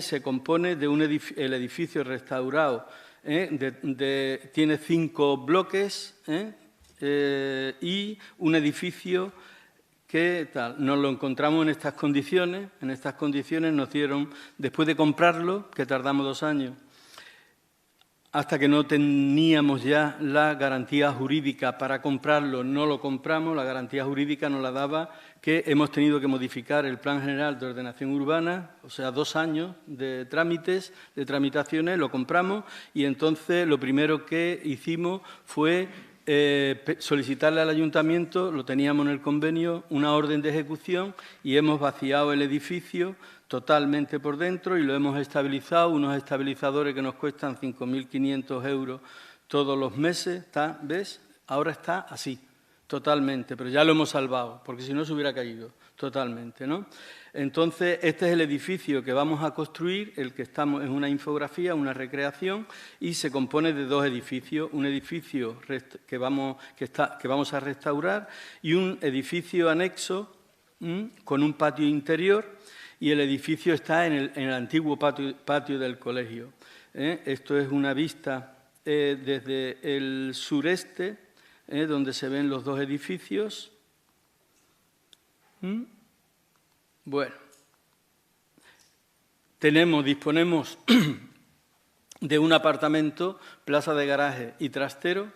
Se compone de el edificio restaurado, tiene 5 bloques, y un edificio que nos lo encontramos en estas condiciones. En estas condiciones nos dieron, después de comprarlo, que tardamos 2 años, hasta que no teníamos ya la garantía jurídica para comprarlo, no lo compramos. La garantía jurídica nos la daba que hemos tenido que modificar el Plan General de Ordenación Urbana, o sea, 2 años de trámites, de tramitaciones, lo compramos y entonces lo primero que hicimos fue solicitarle al ayuntamiento, lo teníamos en el convenio, una orden de ejecución y hemos vaciado el edificio totalmente por dentro y lo hemos estabilizado, unos estabilizadores que nos cuestan 5.500 euros todos los meses, ¿ves? Ahora está así, totalmente, pero ya lo hemos salvado, porque si no se hubiera caído totalmente, ¿no? Entonces, este es el edificio que vamos a construir, el que estamos es una infografía, una recreación, y se compone de 2 edificios, un edificio que vamos a restaurar y un edificio anexo con un patio interior, y el edificio está en el antiguo patio del colegio. Esto es una vista desde el sureste, donde se ven los 2 edificios. Bueno, disponemos de un apartamento, plaza de garaje y trastero,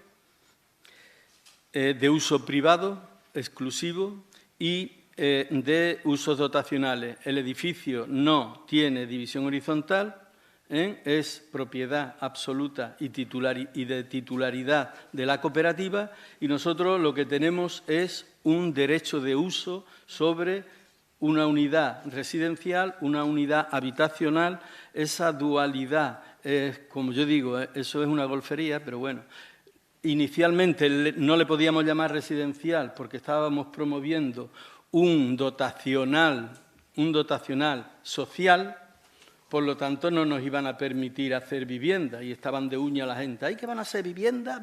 de uso privado, exclusivo y de usos dotacionales. El edificio no tiene división horizontal, es propiedad absoluta y de titularidad de la cooperativa, y nosotros lo que tenemos es un derecho de uso sobre una unidad residencial, una unidad habitacional. Esa dualidad, como yo digo, eso es una golfería, pero bueno, inicialmente no le podíamos llamar residencial porque estábamos promoviendo un dotacional social. Por lo tanto, no nos iban a permitir hacer vivienda y estaban de uña la gente. ¿Ay, qué van a hacer vivienda?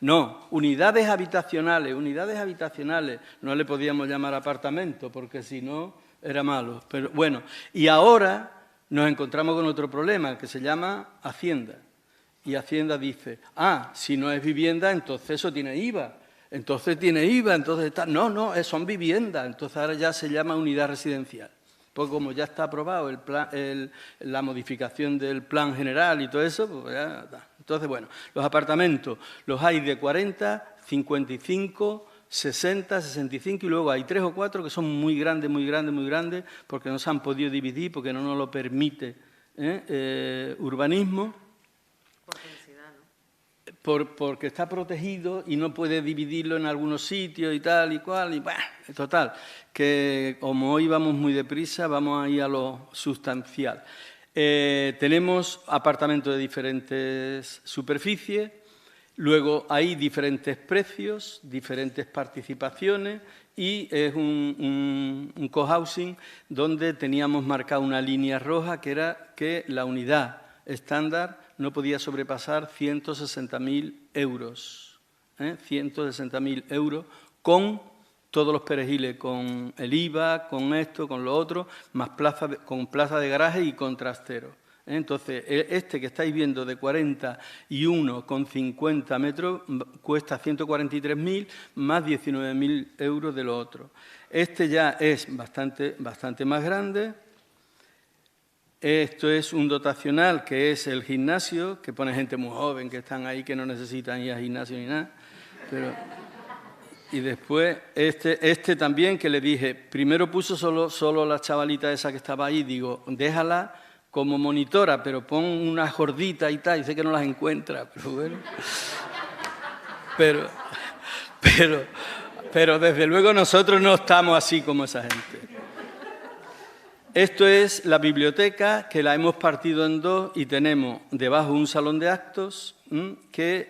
No, unidades habitacionales. No le podíamos llamar apartamento porque si no era malo. Pero bueno, y ahora nos encontramos con otro problema que se llama Hacienda. Y Hacienda dice, si no es vivienda, entonces eso tiene IVA. Entonces tiene IVA, entonces está... No, son viviendas. Entonces ahora ya se llama unidad residencial. Pues como ya está aprobado la modificación del plan general y todo eso, pues ya está. Entonces, bueno, los apartamentos los hay de 40, 55, 60, 65 y luego hay 3 o 4 que son muy grandes, porque no se han podido dividir, porque no nos lo permite urbanismo. Por densidad, ¿no? Porque está protegido y no puede dividirlo en algunos sitios y tal y cual. Y bueno, total, que como hoy vamos muy deprisa, vamos a ir a lo sustancial. Tenemos apartamentos de diferentes superficies, luego hay diferentes precios, diferentes participaciones y es un cohousing donde teníamos marcada una línea roja que era que la unidad estándar no podía sobrepasar 160.000 euros. 160.000 euros con todos los perejiles, con el IVA, con esto, con lo otro, más con plaza de garaje y con trastero. Entonces, este que estáis viendo de 41 con 50 metros cuesta 143.000 más 19.000 euros de lo otro. Este ya es bastante más grande. Esto es un dotacional que es el gimnasio, que pone gente muy joven que están ahí que no necesitan ir al gimnasio ni nada. Y después este también que le dije, primero puso solo la chavalita esa que estaba ahí, digo, déjala como monitora, pero pon unas gorditas y tal, y sé que no las encuentra, pero bueno. Pero desde luego nosotros no estamos así como esa gente. Esto es la biblioteca, que la hemos partido en dos y tenemos debajo un salón de actos que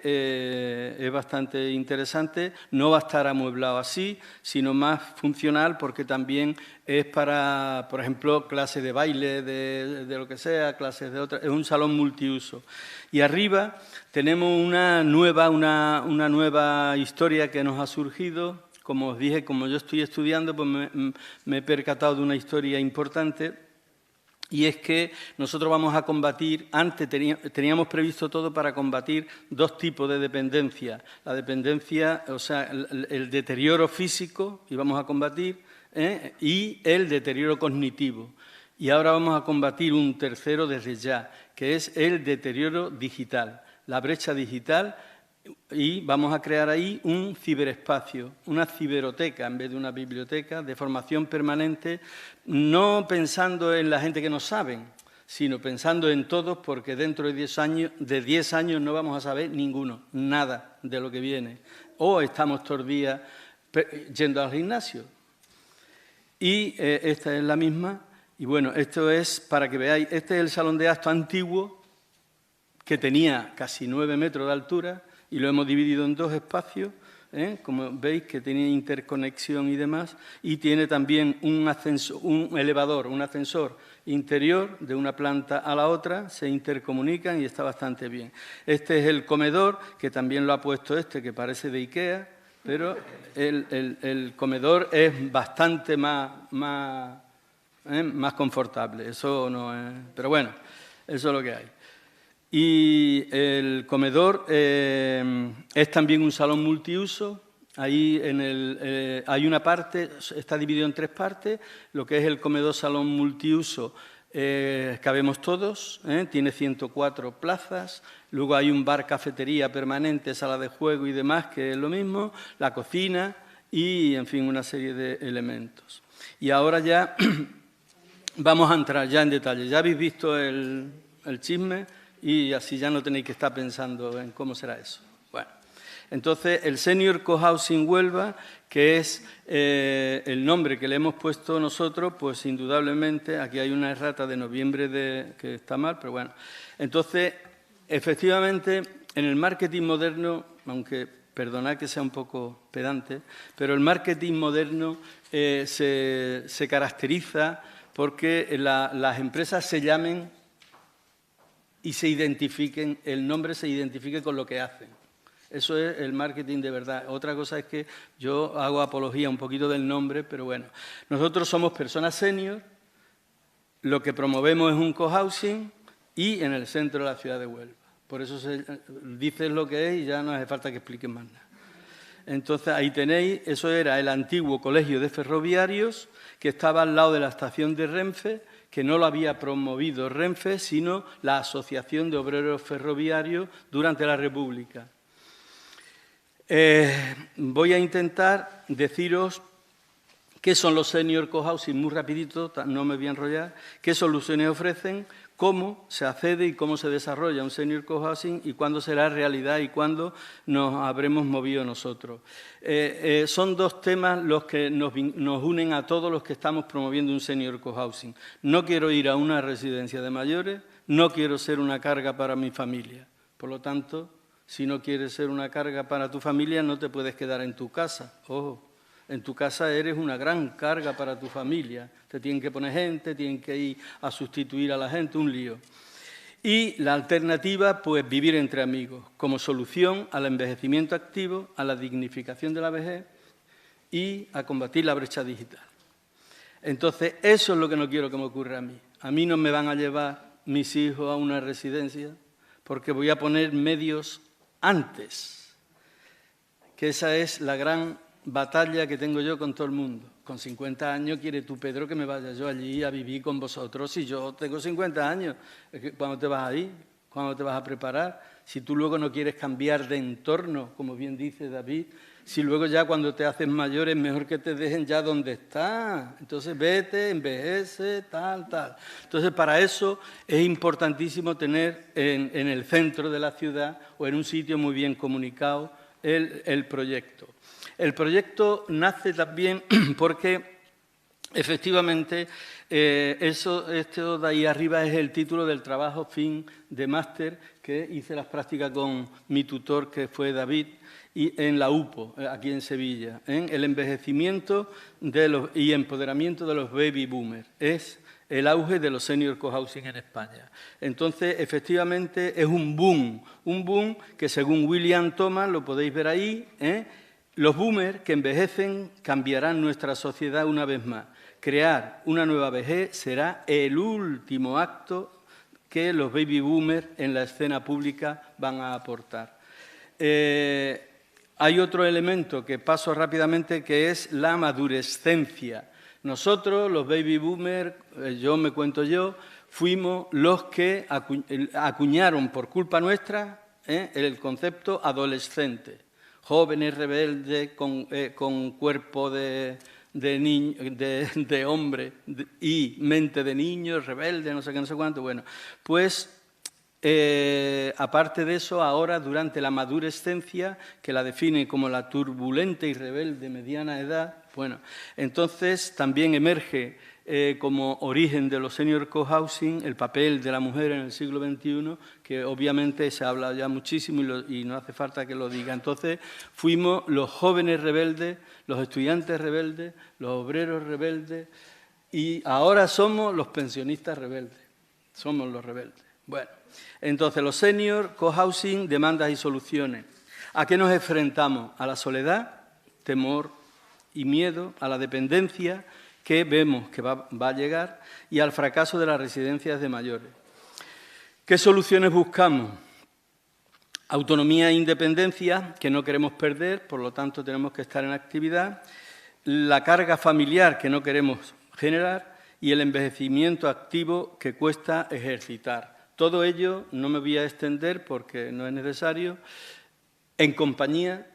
es bastante interesante. No va a estar amueblado así, sino más funcional porque también es para, por ejemplo, clases de baile, de lo que sea, clases de otra. Es un salón multiuso. Y arriba tenemos una nueva historia que nos ha surgido. Como os dije, como yo estoy estudiando, pues me he percatado de una historia importante y es que nosotros vamos a combatir, antes teníamos previsto todo para combatir dos tipos de dependencia. La dependencia, o sea, el deterioro físico, y vamos a combatir, y el deterioro cognitivo. Y ahora vamos a combatir un tercero desde ya, que es el deterioro digital, la brecha digital. Y vamos a crear ahí un ciberespacio, una ciberoteca en vez de una biblioteca de formación permanente, no pensando en la gente que no saben, sino pensando en todos, porque dentro de 10 años no vamos a saber ninguno, nada de lo que viene. O estamos todos los días yendo al gimnasio. Y esta es la misma. Y bueno, esto es, para que veáis, este es el salón de actos antiguo, que tenía casi 9 metros de altura, y lo hemos dividido en dos espacios, como veis, que tiene interconexión y demás, y tiene también un elevador, un ascensor interior de una planta a la otra, se intercomunican y está bastante bien. Este es el comedor, que también lo ha puesto que parece de IKEA, pero el comedor es bastante más confortable, eso no es... Pero bueno, eso es lo que hay. Y el comedor es también un salón multiuso. Ahí hay una parte, está dividido en 3 partes. Lo que es el comedor salón multiuso, cabemos todos, tiene 104 plazas. Luego hay un bar cafetería permanente, sala de juego y demás, que es lo mismo. La cocina y, en fin, una serie de elementos. Y ahora ya vamos a entrar ya en detalle. Ya habéis visto el chisme. Y así ya no tenéis que estar pensando en cómo será eso. Bueno, entonces el Senior Cohousing Huelva, que es el nombre que le hemos puesto nosotros, pues indudablemente, aquí hay una errata de noviembre que está mal, pero bueno. Entonces, efectivamente, en el marketing moderno, aunque perdonad que sea un poco pedante, pero el marketing moderno se caracteriza porque las empresas se llamen y se identifiquen, el nombre se identifique con lo que hacen. Eso es el marketing de verdad. Otra cosa es que yo hago apología un poquito del nombre, pero bueno. Nosotros somos personas senior lo que promovemos es un cohousing y en el centro de la ciudad de Huelva. Por eso se dice lo que es y ya no hace falta que explique más nada. Entonces, ahí tenéis, eso era el antiguo colegio de ferroviarios que estaba al lado de la estación de Renfe, que no lo había promovido Renfe, sino la Asociación de Obreros Ferroviarios durante la República. Voy a intentar deciros qué son los senior cohousing muy rapidito, no me voy a enrollar, qué soluciones ofrecen, cómo se accede y cómo se desarrolla un senior cohousing y cuándo será realidad y cuándo nos habremos movido nosotros. Son dos temas los que nos unen a todos los que estamos promoviendo un senior cohousing. No quiero ir a una residencia de mayores, no quiero ser una carga para mi familia. Por lo tanto, si no quieres ser una carga para tu familia, no te puedes quedar en tu casa. Ojo. En tu casa eres una gran carga para tu familia. Te tienen que poner gente, tienen que ir a sustituir a la gente, un lío. Y la alternativa, pues vivir entre amigos, como solución al envejecimiento activo, a la dignificación de la vejez y a combatir la brecha digital. Entonces, eso es lo que no quiero que me ocurra a mí. A mí no me van a llevar mis hijos a una residencia porque voy a poner medios antes, que esa es la gran batalla que tengo yo con todo el mundo. Con 50 años quiere tú, Pedro, que me vaya yo allí a vivir con vosotros. Si yo tengo 50 años, ¿cuándo te vas a ir? ¿Cuándo te vas a preparar? Si tú luego no quieres cambiar de entorno, como bien dice David, si luego ya cuando te haces mayor es mejor que te dejen ya donde estás. Entonces vete, envejece, tal. Entonces para eso es importantísimo tener en el centro de la ciudad o en un sitio muy bien comunicado el proyecto. El proyecto nace también porque, efectivamente, esto de ahí arriba es el título del trabajo fin de máster que hice las prácticas con mi tutor, que fue David, y en la UPO, aquí en Sevilla, el envejecimiento y empoderamiento de los baby boomers. Es el auge de los senior cohousing en España. Entonces, efectivamente, es un boom que según William Thomas, lo podéis ver ahí, los boomers que envejecen cambiarán nuestra sociedad una vez más. Crear una nueva vejez será el último acto que los baby boomers en la escena pública van a aportar. Hay otro elemento que paso rápidamente, que es la madurescencia. Nosotros, los baby boomers, fuimos los que acuñaron por culpa nuestra el concepto adolescente. Jóvenes rebeldes con cuerpo de hombre y mente de niño, rebelde, no sé qué, no sé cuánto. Bueno, pues aparte de eso, ahora durante la madurescencia, que la define como la turbulenta y rebelde mediana edad, bueno, entonces también emerge como origen de los senior cohousing el papel de la mujer en el siglo XXI, que obviamente se habla ya muchísimo y no hace falta que lo diga. Entonces fuimos los jóvenes rebeldes, los estudiantes rebeldes, los obreros rebeldes y ahora somos los pensionistas rebeldes, somos los rebeldes. Bueno, entonces los senior cohousing, demandas y soluciones. ¿A qué nos enfrentamos? A la soledad, temor y miedo, a la dependencia, que vemos que va a llegar, y al fracaso de las residencias de mayores. ¿Qué soluciones buscamos? Autonomía e independencia, que no queremos perder, por lo tanto tenemos que estar en actividad, la carga familiar, que no queremos generar, y el envejecimiento activo, que cuesta ejercitar. Todo ello no me voy a extender porque no es necesario. En compañía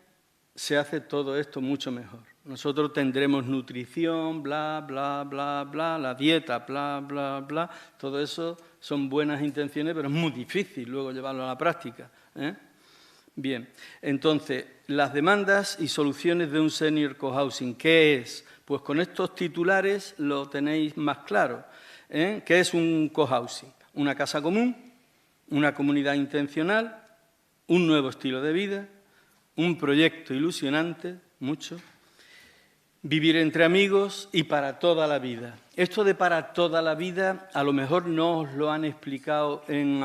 se hace todo esto mucho mejor. Nosotros tendremos nutrición, bla, bla, bla, bla, la dieta, bla, bla, bla. Todo eso son buenas intenciones, pero es muy difícil luego llevarlo a la práctica. Bien, entonces, las demandas y soluciones de un senior cohousing, ¿qué es? Pues con estos titulares lo tenéis más claro. ¿Qué es un cohousing? Una casa común, una comunidad intencional, un nuevo estilo de vida, un proyecto ilusionante, mucho, vivir entre amigos y para toda la vida. Esto de para toda la vida a lo mejor no os lo han explicado en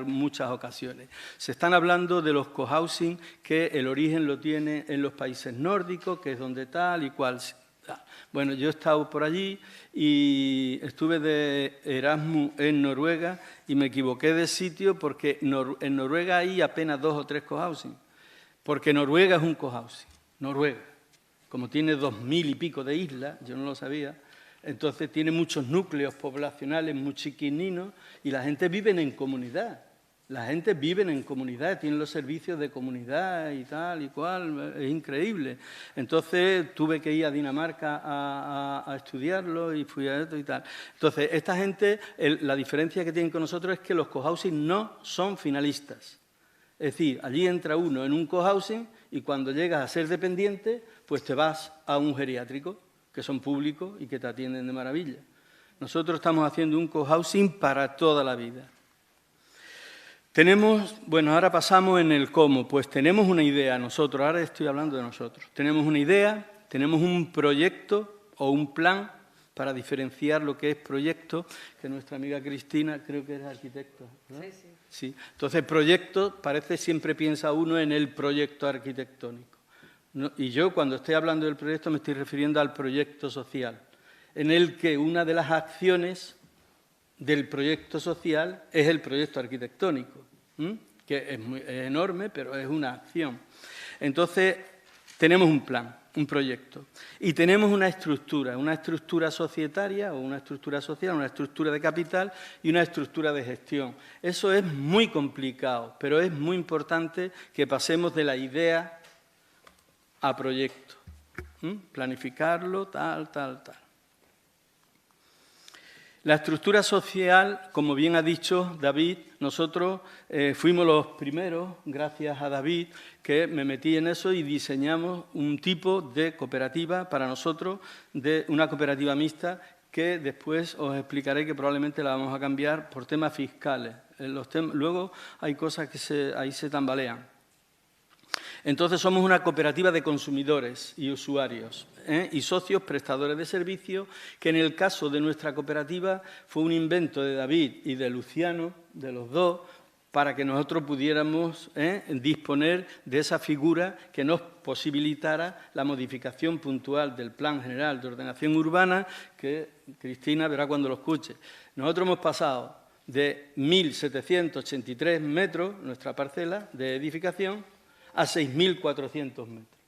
muchas ocasiones. Se están hablando de los cohousing que el origen lo tiene en los países nórdicos, que es donde tal y cual. Bueno, yo he estado por allí y estuve de Erasmus en Noruega y me equivoqué de sitio porque en Noruega hay apenas 2 o 3 cohousing, porque Noruega es un cohousing, Noruega. Como tiene 2000 y pico de islas, yo no lo sabía, entonces tiene muchos núcleos poblacionales muy chiquininos y la gente vive en comunidad. La gente vive en comunidad, tiene los servicios de comunidad y tal y cual, es increíble. Entonces tuve que ir a Dinamarca a estudiarlo y fui a esto y tal. Entonces, esta gente, la diferencia que tienen con nosotros es que los cohousing no son finalistas. Es decir, allí entra uno en un cohousing y cuando llegas a ser dependiente, pues te vas a un geriátrico, que son públicos y que te atienden de maravilla. Nosotros estamos haciendo un cohousing para toda la vida. Bueno, ahora pasamos en el cómo, pues tenemos una idea nosotros, ahora estoy hablando de nosotros. Tenemos una idea, tenemos un proyecto o un plan para diferenciar lo que es proyecto, que nuestra amiga Cristina, creo que es arquitecta, ¿verdad? Sí, sí. Sí. Entonces, proyecto, siempre piensa uno en el proyecto arquitectónico. Y yo, cuando estoy hablando del proyecto, me estoy refiriendo al proyecto social, en el que una de las acciones del proyecto social es el proyecto arquitectónico, que es enorme, pero es una acción. Entonces, tenemos un plan, un proyecto, y tenemos una estructura societaria o una estructura social, una estructura de capital y una estructura de gestión. Eso es muy complicado, pero es muy importante que pasemos de la idea a proyecto, planificarlo, tal. La estructura social, como bien ha dicho David, nosotros fuimos los primeros, gracias a David, que me metí en eso y diseñamos un tipo de cooperativa para nosotros, de una cooperativa mixta, que después os explicaré que probablemente la vamos a cambiar por temas fiscales. Luego hay cosas que ahí se tambalean. Entonces somos una cooperativa de consumidores y usuarios y socios prestadores de servicios, que en el caso de nuestra cooperativa fue un invento de David y de Luciano, de los dos, para que nosotros pudiéramos disponer de esa figura que nos posibilitara la modificación puntual del Plan General de Ordenación Urbana, que Cristina verá cuando lo escuche. Nosotros hemos pasado de 1.783 metros, nuestra parcela de edificación, a 6.400 metros.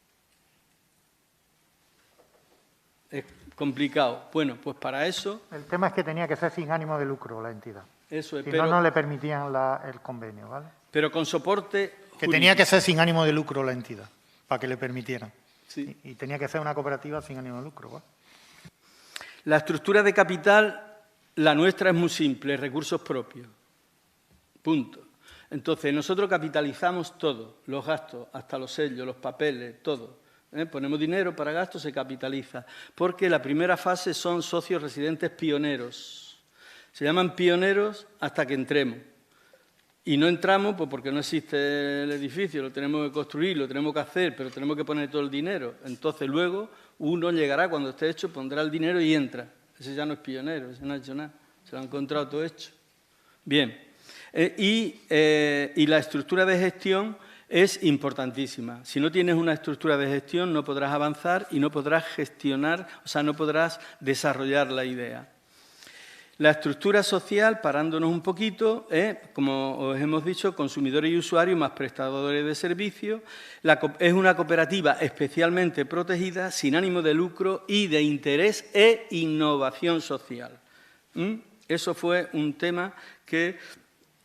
Es complicado. Bueno, pues para eso... El tema es que tenía que ser sin ánimo de lucro la entidad. Eso es, si no le permitían el convenio, ¿vale? Pero con soporte jurídico. Que tenía que ser sin ánimo de lucro la entidad, para que le permitieran. Sí. Y tenía que ser una cooperativa sin ánimo de lucro, ¿vale? La estructura de capital, la nuestra es muy simple, recursos propios. Punto. Entonces, nosotros capitalizamos todo, los gastos, hasta los sellos, los papeles, todo. Ponemos dinero para gastos, se capitaliza. Porque la primera fase son socios residentes pioneros. Se llaman pioneros hasta que entremos. Y no entramos pues porque no existe el edificio, lo tenemos que construir, lo tenemos que hacer, pero tenemos que poner todo el dinero. Entonces, luego, uno llegará cuando esté hecho, pondrá el dinero y entra. Ese ya no es pionero, ese no ha hecho nada. Se lo ha encontrado todo hecho. Bien. Y la estructura de gestión es importantísima. Si no tienes una estructura de gestión, no podrás avanzar y no podrás gestionar, o sea, no podrás desarrollar la idea. La estructura social, parándonos un poquito, como os hemos dicho, consumidores y usuarios más prestadores de servicios. Es una cooperativa especialmente protegida, sin ánimo de lucro y de interés e innovación social. Eso fue un tema que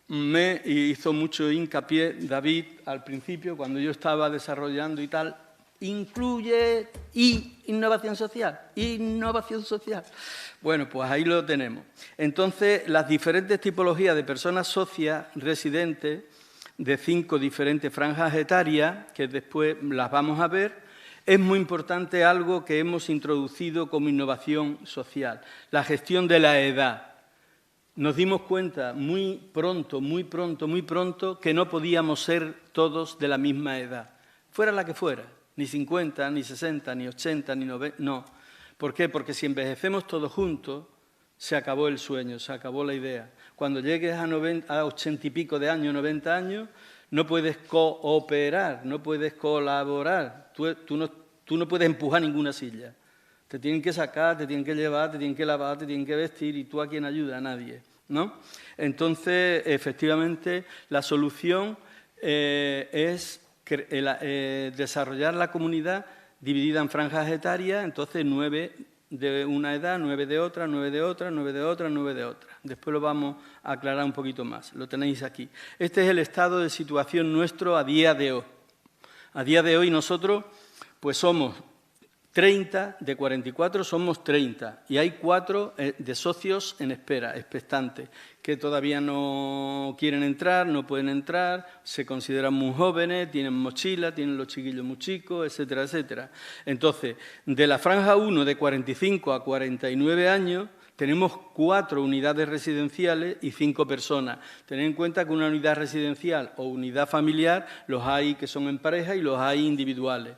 me hizo mucho hincapié David al principio, cuando yo estaba desarrollando y tal. Incluye innovación social, innovación social. Bueno, pues ahí lo tenemos. Entonces, las diferentes tipologías de personas socias residentes de 5 diferentes franjas etarias, que después las vamos a ver, es muy importante algo que hemos introducido como innovación social, la gestión de la edad. Nos dimos cuenta muy pronto, que no podíamos ser todos de la misma edad, fuera la que fuera, ni 50, ni 60, ni 80, ni 90, no. ¿Por qué? Porque si envejecemos todos juntos, se acabó el sueño, se acabó la idea. Cuando llegues a 80 y pico de años, 90 años, no puedes cooperar, no puedes colaborar, tú no puedes empujar ninguna silla, Te tienen que sacar, te tienen que llevar, te tienen que lavar, te tienen que vestir, y tú a quién ayuda, a nadie, ¿no? Entonces, efectivamente, la solución es desarrollar la comunidad dividida en franjas etarias, entonces 9 de una edad, 9 de otra, 9 de otra, 9 de otra, 9 de otra. Después lo vamos a aclarar un poquito más, lo tenéis aquí. Este es el estado de situación nuestro a día de hoy. A día de hoy nosotros pues somos 30, de 44 somos 30 y hay 4 de socios en espera, expectantes, que todavía no quieren entrar, no pueden entrar, se consideran muy jóvenes, tienen mochila, tienen los chiquillos muy chicos, etcétera, etcétera. Entonces, de la franja 1 de 45 a 49 años, tenemos 4 unidades residenciales y 5 personas. Tened en cuenta que una unidad residencial o unidad familiar los hay que son en pareja y los hay individuales.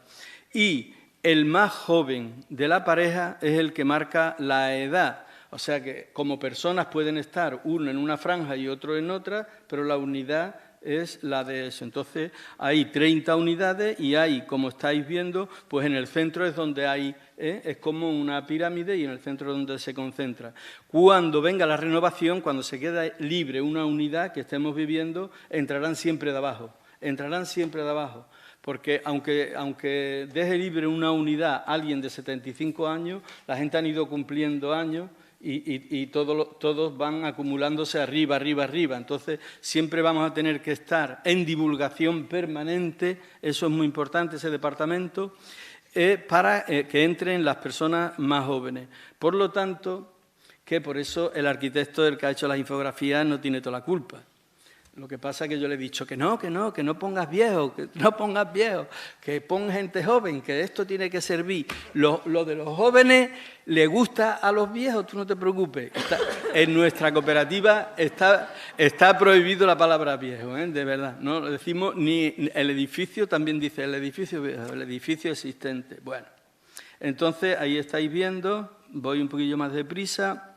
Y el más joven de la pareja es el que marca la edad. O sea que como personas pueden estar uno en una franja y otro en otra, pero la unidad es la de eso. Entonces hay 30 unidades y hay, como estáis viendo, pues en el centro es donde hay, es como una pirámide y en el centro es donde se concentra. Cuando venga la renovación, cuando se quede libre una unidad que estemos viviendo, entrarán siempre de abajo. Entrarán siempre de abajo. Porque aunque deje libre una unidad alguien de 75 años, la gente han ido cumpliendo años y todos van acumulándose arriba, arriba, arriba. Entonces, siempre vamos a tener que estar en divulgación permanente, eso es muy importante, ese departamento, para que entren las personas más jóvenes. Por lo tanto, que por eso el arquitecto, el que ha hecho las infografías, no tiene toda la culpa. Lo que pasa es que yo le he dicho que no pongas viejos, que pon gente joven, que esto tiene que servir. Lo de los jóvenes le gusta a los viejos, tú no te preocupes. En nuestra cooperativa está prohibido la palabra viejo, de verdad. No lo decimos ni el edificio, también dice el edificio viejo, el edificio existente. Bueno, entonces ahí estáis viendo, voy un poquillo más deprisa.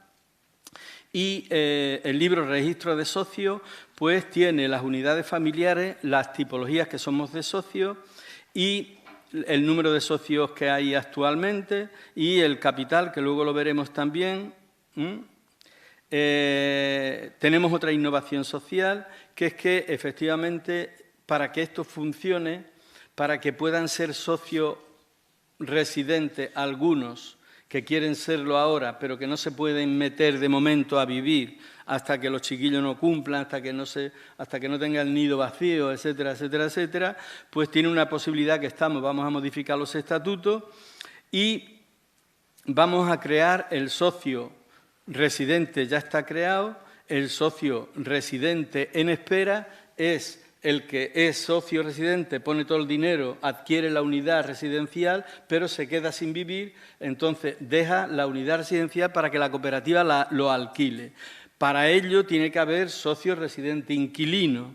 Y el libro Registro de Socios pues tiene las unidades familiares, las tipologías que somos de socios y el número de socios que hay actualmente y el capital, que luego lo veremos también. Tenemos otra innovación social, que es que efectivamente para que esto funcione, para que puedan ser socios residentes algunos, que quieren serlo ahora, pero que no se pueden meter de momento a vivir hasta que los chiquillos no cumplan, hasta que no tengan el nido vacío, etcétera, etcétera, etcétera, pues tiene una posibilidad que vamos a modificar los estatutos y vamos a crear el socio residente, ya está creado, el socio residente en espera es el que es socio residente, pone todo el dinero, adquiere la unidad residencial, pero se queda sin vivir, entonces deja la unidad residencial para que la cooperativa lo alquile. Para ello tiene que haber socio residente inquilino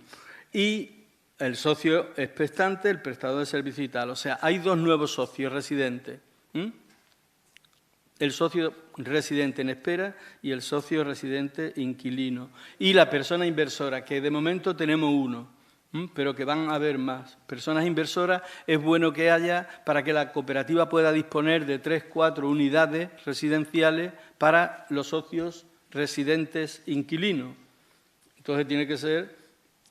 y el socio expectante, el prestador de servicio y tal. O sea, hay 2 nuevos socios residentes. El socio residente en espera y el socio residente inquilino. Y la persona inversora, que de momento tenemos 1. Pero que van a haber más. Personas inversoras es bueno que haya para que la cooperativa pueda disponer de 3, 4 unidades residenciales para los socios residentes inquilinos. Entonces tiene que ser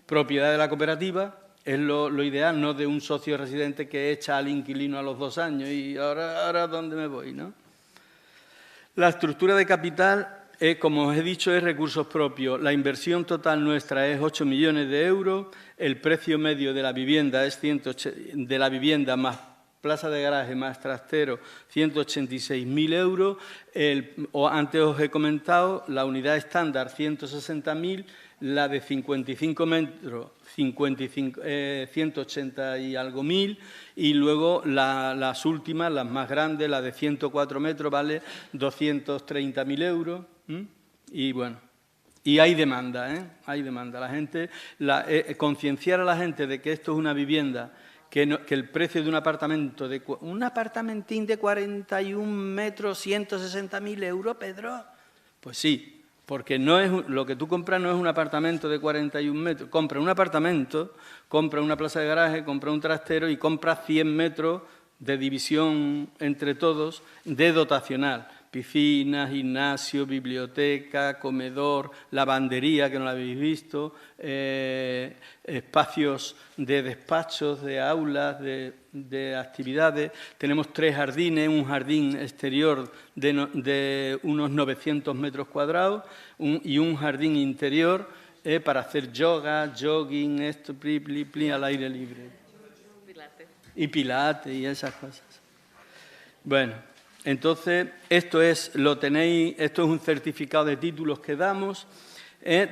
propiedad de la cooperativa, es lo ideal, no de un socio residente que echa al inquilino a los 2 años y ahora ¿dónde me voy?, ¿no? La estructura de capital, como os he dicho, es recursos propios. La inversión total nuestra es 8 millones de euros. El precio medio de la vivienda es de la vivienda más plaza de garaje más trastero, 186.000 euros. Antes os he comentado, la unidad estándar, 160.000, la de 55 metros, 180 y algo mil, y luego las últimas, las más grandes, la de 104 metros, vale 230.000 euros. Y bueno, y hay demanda, hay demanda. La gente, concienciar a la gente de que esto es una vivienda, que el precio de un apartamentín de 41 metros, 160.000 euros, Pedro, pues sí. Porque no es, lo que tú compras no es un apartamento de 41 metros. Compra un apartamento, compra una plaza de garaje, compra un trastero y compra 100 metros de división entre todos, de dotacional. Piscina, gimnasio, biblioteca, comedor, lavandería, que no la habéis visto, espacios de despachos, de aulas, de actividades. Tenemos 3 jardines, un jardín exterior de unos 900 metros cuadrados y un jardín interior para hacer yoga, jogging, esto, al aire libre. Y pilates y esas cosas. Bueno, entonces esto es un certificado de títulos que damos,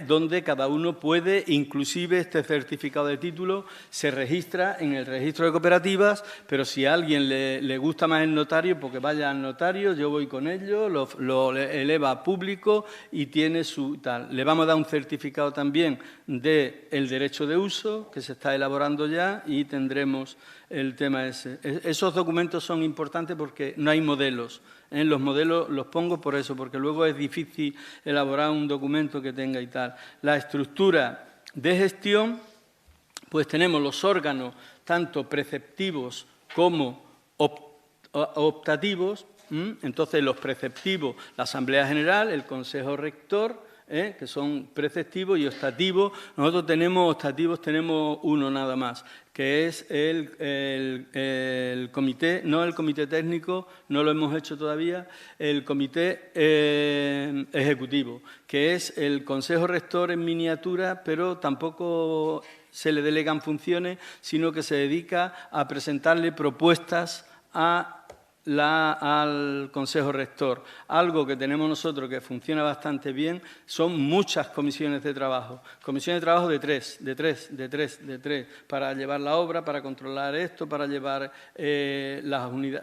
donde cada uno puede, inclusive este certificado de título se registra en el registro de cooperativas, pero si a alguien le gusta más el notario, porque vaya al notario, yo voy con ellos, lo eleva a público y tiene su tal. Le vamos a dar un certificado también del derecho de uso, que se está elaborando ya, y tendremos el tema ese. Esos documentos son importantes porque no hay modelos. Los modelos los pongo por eso, porque luego es difícil elaborar un documento que tenga y tal. La estructura de gestión, pues tenemos los órganos tanto preceptivos como optativos. Entonces, los preceptivos, la Asamblea General, el Consejo Rector, que son preceptivos y optativos. Nosotros tenemos uno nada más, que es el comité, no el comité técnico, no lo hemos hecho todavía, el comité ejecutivo, que es el Consejo Rector en miniatura, pero tampoco se le delegan funciones, sino que se dedica a presentarle propuestas al Consejo Rector. Algo que tenemos nosotros que funciona bastante bien son muchas comisiones de trabajo. Comisiones de trabajo de tres, para llevar la obra, para controlar esto, para llevar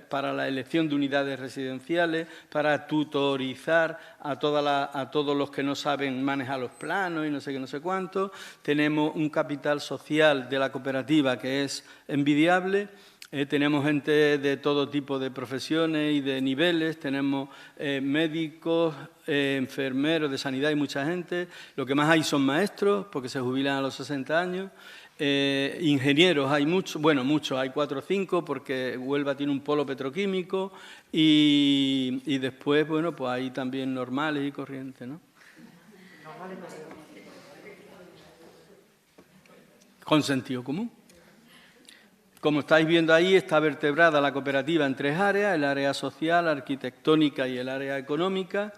para la elección de unidades residenciales, para tutorizar a todos los que no saben manejar los planos y no sé qué, no sé cuánto. Tenemos un capital social de la cooperativa que es envidiable. Tenemos gente de todo tipo de profesiones y de niveles, tenemos médicos, enfermeros de sanidad y mucha gente. Lo que más hay son maestros, porque se jubilan a los 60 años. Ingenieros hay muchos, bueno, muchos, hay 4 o 5, porque Huelva tiene un polo petroquímico. Y después, bueno, pues hay también normales y corrientes, ¿no? Con sentido común. Como estáis viendo ahí, está vertebrada la cooperativa en 3 áreas, el área social, arquitectónica y el área económica.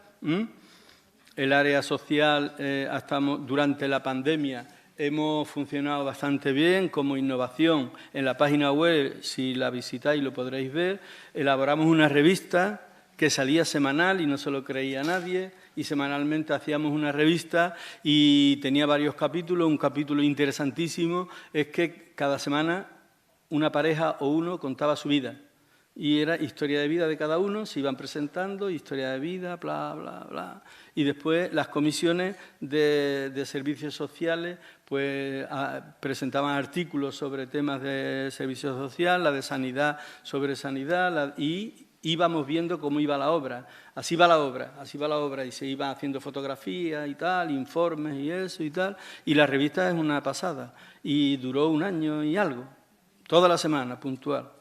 El área social, durante la pandemia, hemos funcionado bastante bien como innovación. En la página web, si la visitáis, lo podréis ver. Elaboramos una revista que salía semanal y no se lo creía nadie, y semanalmente hacíamos una revista y tenía varios capítulos. Un capítulo interesantísimo es que cada semana una pareja o uno contaba su vida y era historia de vida de cada uno, se iban presentando, historia de vida, bla, bla, bla. Y después las comisiones de servicios sociales pues presentaban artículos sobre temas de servicios sociales, la de sanidad sobre sanidad, y íbamos viendo cómo iba la obra. Así va la obra, y se iban haciendo fotografías y tal, informes y eso y tal, y la revista es una pasada, y duró 1 año y algo. Toda la semana, puntual.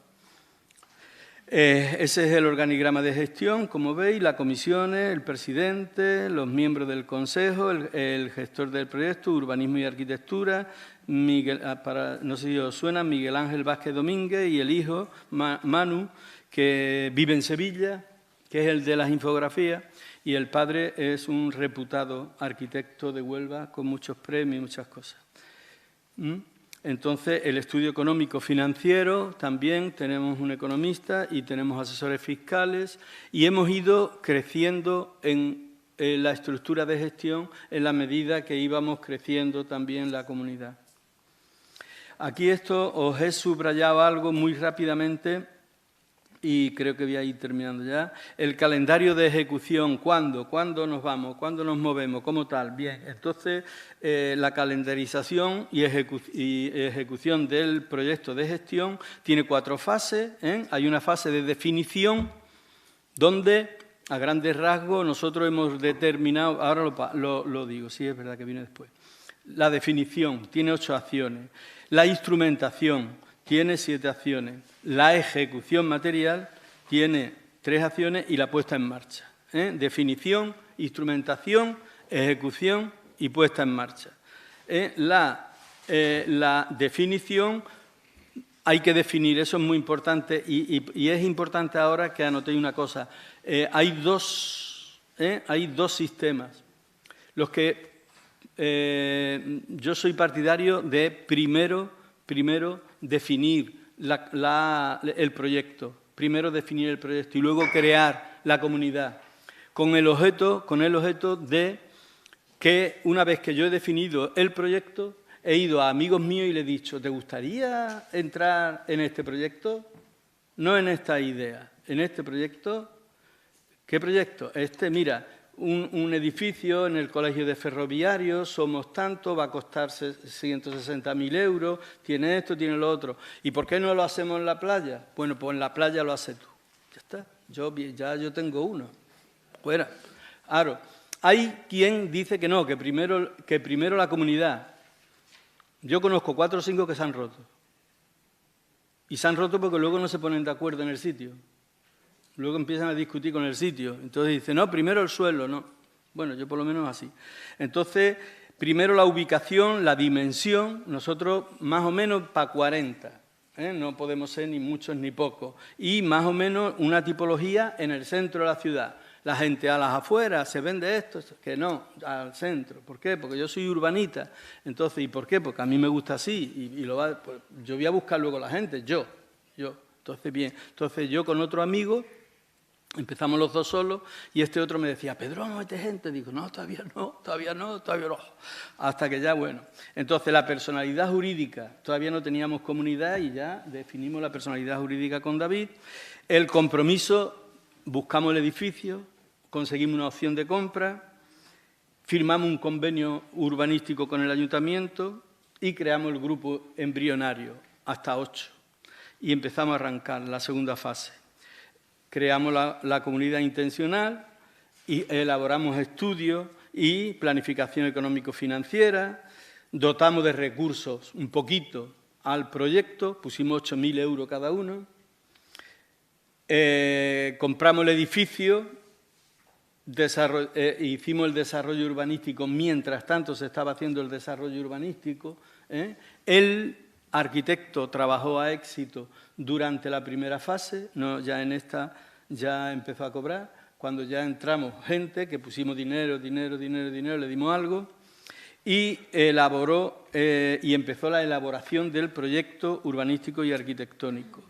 Ese es el organigrama de gestión, como veis, las comisiones, el presidente, los miembros del consejo, el gestor del proyecto, urbanismo y arquitectura, no sé si os suena, Miguel Ángel Vázquez Domínguez, y el hijo, Manu, que vive en Sevilla, que es el de las infografías, y el padre es un reputado arquitecto de Huelva con muchos premios y muchas cosas. Entonces, el estudio económico financiero, también tenemos un economista y tenemos asesores fiscales, y hemos ido creciendo en la estructura de gestión en la medida que íbamos creciendo también la comunidad. Aquí os he subrayado algo muy rápidamente, y creo que voy a ir terminando ya. El calendario de ejecución, ¿cuándo? ¿Cuándo nos vamos? ¿Cuándo nos movemos? ¿Cómo tal? Bien, entonces la calendarización y ejecución del proyecto de gestión tiene 4 fases. Hay una fase de definición donde, a grandes rasgos, nosotros hemos determinado, ahora lo digo, sí, es verdad que viene después. La definición tiene 8 acciones. La instrumentación tiene 7 acciones. La ejecución material tiene 3 acciones y la puesta en marcha. Definición, instrumentación, ejecución y puesta en marcha. La definición hay que definir, eso es muy importante y es importante ahora que anotéis una cosa. Hay dos sistemas. Los que yo soy partidario de primero definir el proyecto, y luego crear la comunidad con el objeto de que una vez que yo he definido el proyecto, he ido a amigos míos y les he dicho, ¿te gustaría entrar en este proyecto? No en esta idea, en este proyecto. ¿Qué proyecto? Mira, un edificio en el Colegio de Ferroviarios, somos tanto, va a costar 160.000 euros, tiene esto, tiene lo otro. ¿Y por qué no lo hacemos en la playa? Bueno, pues en la playa lo haces tú. Ya está, yo tengo uno. Fuera. Claro, hay quien dice que no, que primero la comunidad. Yo conozco 4 o 5 que se han roto. Y se han roto porque luego no se ponen de acuerdo en el sitio. Luego empiezan a discutir con el sitio. Entonces dicen, no, primero el suelo, no. Bueno, yo por lo menos así. Entonces, primero la ubicación, la dimensión, nosotros más o menos para 40. No podemos ser ni muchos ni pocos. Y más o menos una tipología en el centro de la ciudad. La gente a las afueras se vende esto, que no, al centro. ¿Por qué? Porque yo soy urbanita. Entonces, ¿y por qué? Porque a mí me gusta así. Pues, yo voy a buscar luego a la gente, yo. Entonces, bien. Entonces, yo con otro amigo, empezamos los dos solos, y este otro me decía, Pedro, vamos a meter gente. Digo, no. Hasta que ya, bueno. Entonces, la personalidad jurídica, todavía no teníamos comunidad y ya definimos la personalidad jurídica con David. El compromiso, buscamos el edificio, conseguimos una opción de compra, firmamos un convenio urbanístico con el ayuntamiento y creamos el grupo embrionario, hasta 8. Y empezamos a arrancar la segunda fase. Creamos la comunidad intencional y elaboramos estudios y planificación económico-financiera, dotamos de recursos un poquito al proyecto, pusimos 8.000 euros cada uno, compramos el edificio, hicimos el desarrollo urbanístico, mientras tanto se estaba haciendo el desarrollo urbanístico. El arquitecto trabajó a éxito durante la primera fase, ya en esta ya empezó a cobrar, cuando ya entramos gente, que pusimos dinero, le dimos algo, y empezó la elaboración del proyecto urbanístico y arquitectónico.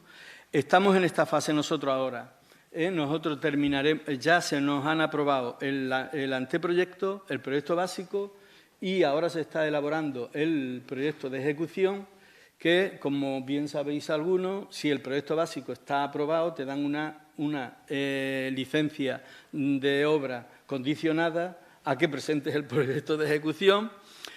Estamos en esta fase nosotros ahora. Nosotros terminaremos, ya se nos han aprobado el anteproyecto, el proyecto básico, y ahora se está elaborando el proyecto de ejecución, que, como bien sabéis algunos, si el proyecto básico está aprobado, te dan una licencia de obra condicionada a que presentes el proyecto de ejecución,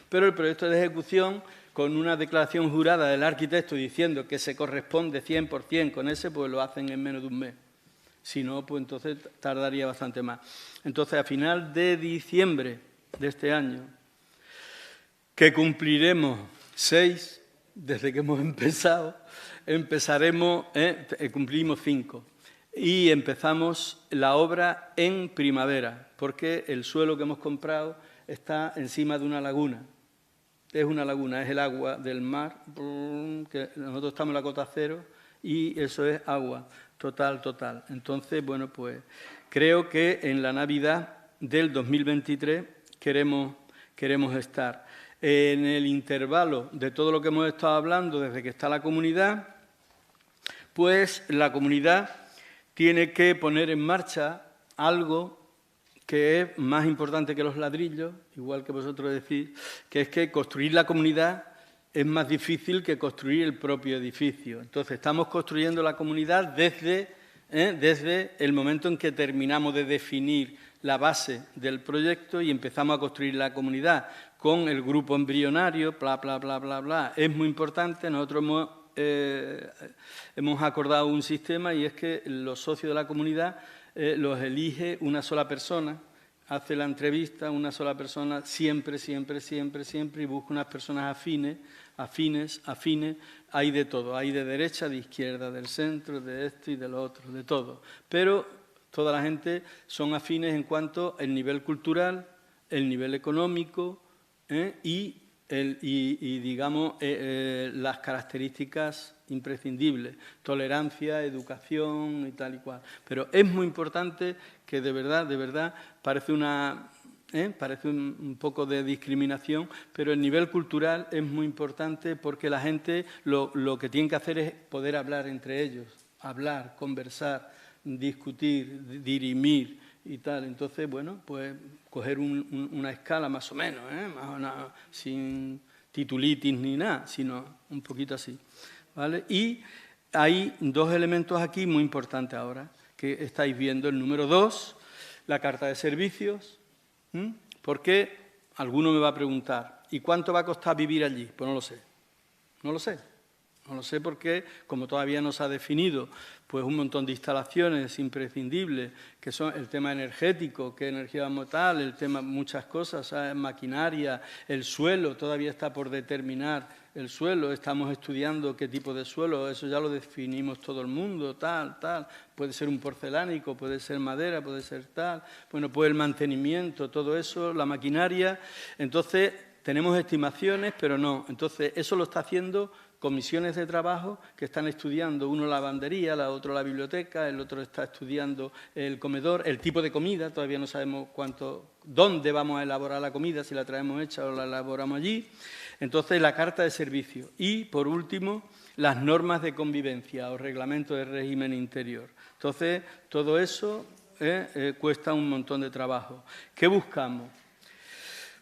pero el proyecto de ejecución, con una declaración jurada del arquitecto diciendo que se corresponde 100% con ese, pues lo hacen en menos de un mes. Si no, pues entonces tardaría bastante más. Entonces, a final de diciembre de este año, que cumpliremos 6, desde que hemos empezado, cumplimos 5. Y empezamos la obra en primavera, porque el suelo que hemos comprado está encima de una laguna. Es una laguna, es el agua del mar, que nosotros estamos en la cota 0 y eso es agua total. Entonces, bueno, pues creo que en la Navidad del 2023 queremos estar. En el intervalo de todo lo que hemos estado hablando desde que está la comunidad, pues la comunidad tiene que poner en marcha algo que es más importante que los ladrillos, igual que vosotros decís, que es que construir la comunidad es más difícil que construir el propio edificio. Entonces, estamos construyendo la comunidad desde el momento en que terminamos de definir la base del proyecto y empezamos a construir la comunidad con el grupo embrionario, bla. Es muy importante. Nosotros hemos acordado un sistema y es que los socios de la comunidad los elige una sola persona, hace la entrevista una sola persona siempre, siempre, siempre, siempre, y busca unas personas afines, hay de todo, hay de derecha, de izquierda, del centro, de esto y de lo otro, de todo. Pero toda la gente son afines en cuanto al nivel cultural, el nivel económico y digamos, las características imprescindibles, tolerancia, educación y tal y cual. Pero es muy importante que de verdad, parece un poco de discriminación, pero el nivel cultural es muy importante porque la gente lo que tiene que hacer es poder hablar entre ellos, hablar, conversar, discutir, dirimir y tal. Entonces, bueno, pues coger una escala más o menos, sin titulitis ni nada, sino un poquito así, ¿vale? Y hay dos elementos aquí muy importantes ahora, que estáis viendo. El número 2, la carta de servicios, porque alguno me va a preguntar, ¿y cuánto va a costar vivir allí? Pues no lo sé, no lo sé. No lo sé porque, como todavía no se ha definido, pues un montón de instalaciones imprescindibles, que son el tema energético, qué energía vamos a tal, el tema, muchas cosas, ¿sabes? Maquinaria, el suelo, todavía está por determinar el suelo, estamos estudiando qué tipo de suelo, eso ya lo definimos todo el mundo, tal, puede ser un porcelánico, puede ser madera, puede ser tal, bueno, pues el mantenimiento, todo eso, la maquinaria, entonces tenemos estimaciones, pero no, entonces eso lo está haciendo comisiones de trabajo que están estudiando, uno la lavandería, la otro la biblioteca, el otro está estudiando el comedor, el tipo de comida, todavía no sabemos dónde vamos a elaborar la comida, si la traemos hecha o la elaboramos allí. Entonces, la carta de servicio. Y, por último, las normas de convivencia o reglamento de régimen interior. Entonces, todo eso cuesta un montón de trabajo. ¿Qué buscamos?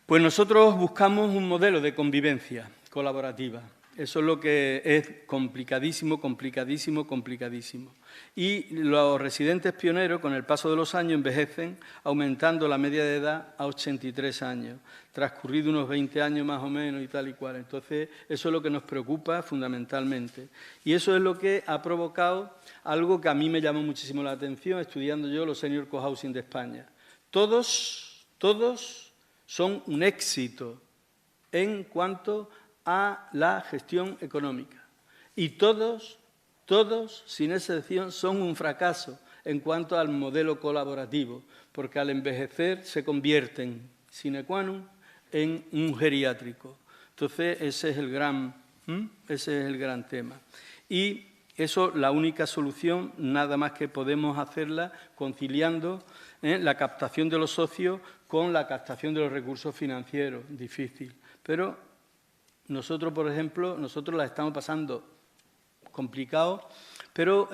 Pues nosotros buscamos un modelo de convivencia colaborativa. Eso es lo que es complicadísimo, complicadísimo, complicadísimo. Y los residentes pioneros, con el paso de los años, envejecen, aumentando la media de edad a 83 años, transcurrido unos 20 años más o menos y tal y cual. Entonces, eso es lo que nos preocupa fundamentalmente. Y eso es lo que ha provocado algo que a mí me llamó muchísimo la atención, estudiando yo los senior cohousing de España. Todos son un éxito en cuanto a la gestión económica. Y todos, sin excepción, son un fracaso en cuanto al modelo colaborativo, porque al envejecer se convierten, sine qua non, en un geriátrico. Entonces, ese es el gran tema. Y eso, la única solución, nada más que podemos hacerla conciliando la captación de los socios con la captación de los recursos financieros. Difícil, pero nosotros, por ejemplo, la estamos pasando complicado, pero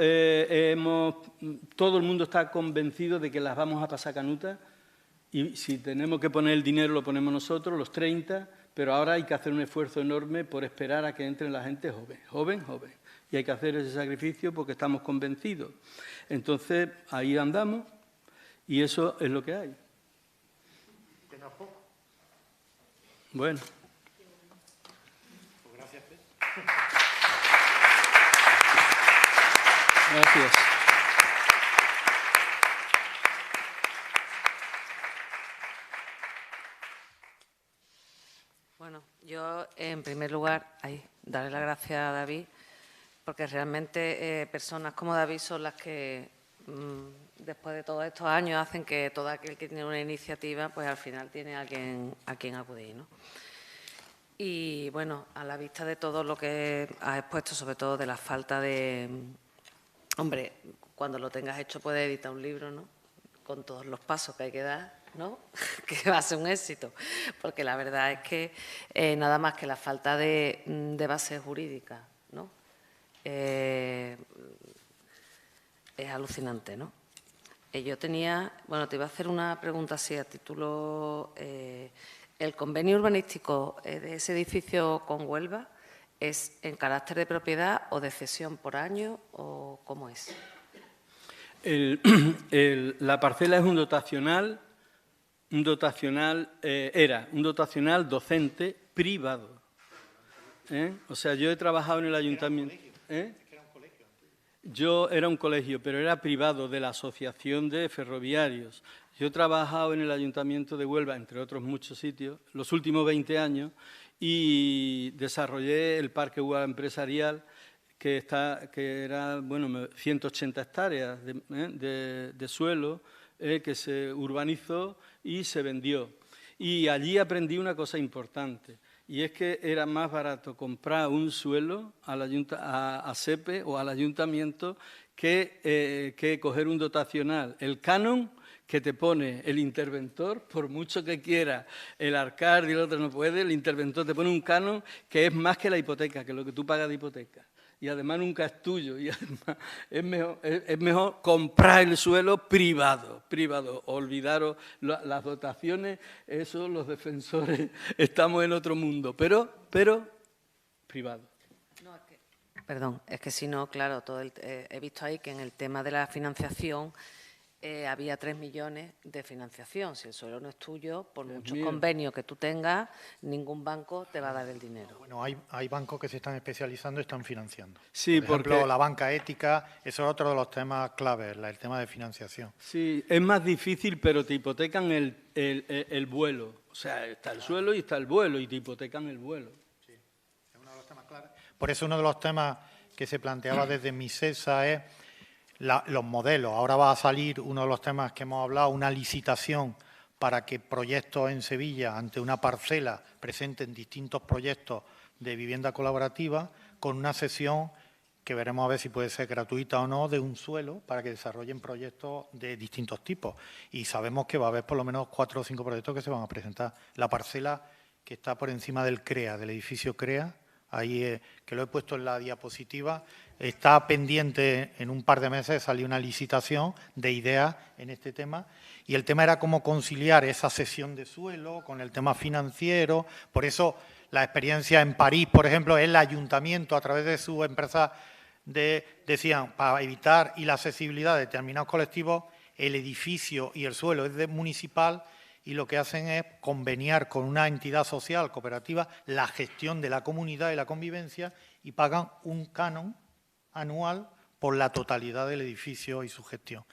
todo el mundo está convencido de que las vamos a pasar canutas y si tenemos que poner el dinero lo ponemos nosotros, los 30, pero ahora hay que hacer un esfuerzo enorme por esperar a que entre la gente joven. Y hay que hacer ese sacrificio porque estamos convencidos. Entonces, ahí andamos y eso es lo que hay. Bueno. Gracias. Bueno, yo en primer lugar, darle las gracias a David, porque realmente personas como David son las que, después de todos estos años, hacen que todo aquel que tiene una iniciativa, pues al final tiene alguien a quien acudir, ¿no? Y bueno, a la vista de todo lo que has expuesto, sobre todo de la falta de... Hombre, cuando lo tengas hecho puedes editar un libro, ¿no? Con todos los pasos que hay que dar, ¿no? Que va a ser un éxito. Porque la verdad es que nada más que la falta de base jurídica, ¿no? Es alucinante, ¿no? Yo tenía... Bueno, te iba a hacer una pregunta así a título... ¿El convenio urbanístico de ese edificio con Huelva es en carácter de propiedad o de cesión por año o cómo es? La parcela es un dotacional docente privado. O sea, yo he trabajado en el ayuntamiento. Yo era un colegio, pero era privado, de la Asociación de Ferroviarios. Yo he trabajado en el Ayuntamiento de Huelva, entre otros muchos sitios, los últimos 20 años, y desarrollé el Parque Huelva Empresarial, que era, bueno, 180 hectáreas de suelo, que se urbanizó y se vendió. Y allí aprendí una cosa importante, y es que era más barato comprar un suelo a SEPE o al ayuntamiento que coger un dotacional. El canon que te pone el interventor, por mucho que quiera el alcalde y el otro no puede, el interventor te pone un canon que es más que la hipoteca, que lo que tú pagas de hipoteca. Y además nunca es tuyo, y además es mejor comprar el suelo privado. Olvidaros las dotaciones, eso los defensores estamos en otro mundo, pero privado. No, perdón, es que si no, claro, he visto ahí que en el tema de la financiación había 3 millones de financiación. Si el suelo no es tuyo, por muchos convenios que tú tengas, ningún banco te va a dar el dinero. Bueno, hay bancos que se están especializando y están financiando. Sí, por ejemplo, la banca ética, eso es otro de los temas claves, el tema de financiación. Sí, es más difícil, pero te hipotecan el vuelo. O sea, está el suelo y está el vuelo, y te hipotecan el vuelo. Sí, es uno de los temas claves. Por eso uno de los temas que se planteaba desde MISESA es los modelos. Ahora va a salir uno de los temas que hemos hablado, una licitación para que proyectos en Sevilla, ante una parcela, presenten distintos proyectos de vivienda colaborativa, con una sesión que veremos a ver si puede ser gratuita o no, de un suelo, para que desarrollen proyectos de distintos tipos. Y sabemos que va a haber por lo menos 4 o 5 proyectos que se van a presentar. La parcela que está por encima del CREA, del edificio CREA, ahí que lo he puesto en la diapositiva, está pendiente en un par de meses, salió una licitación de ideas en este tema, y el tema era cómo conciliar esa cesión de suelo con el tema financiero. Por eso la experiencia en París, por ejemplo, el ayuntamiento, a través de su empresa, decían, para evitar y la accesibilidad de determinados colectivos, el edificio y el suelo es municipal, y lo que hacen es conveniar con una entidad social cooperativa la gestión de la comunidad y la convivencia, y pagan un canon anual por la totalidad del edificio y su gestión.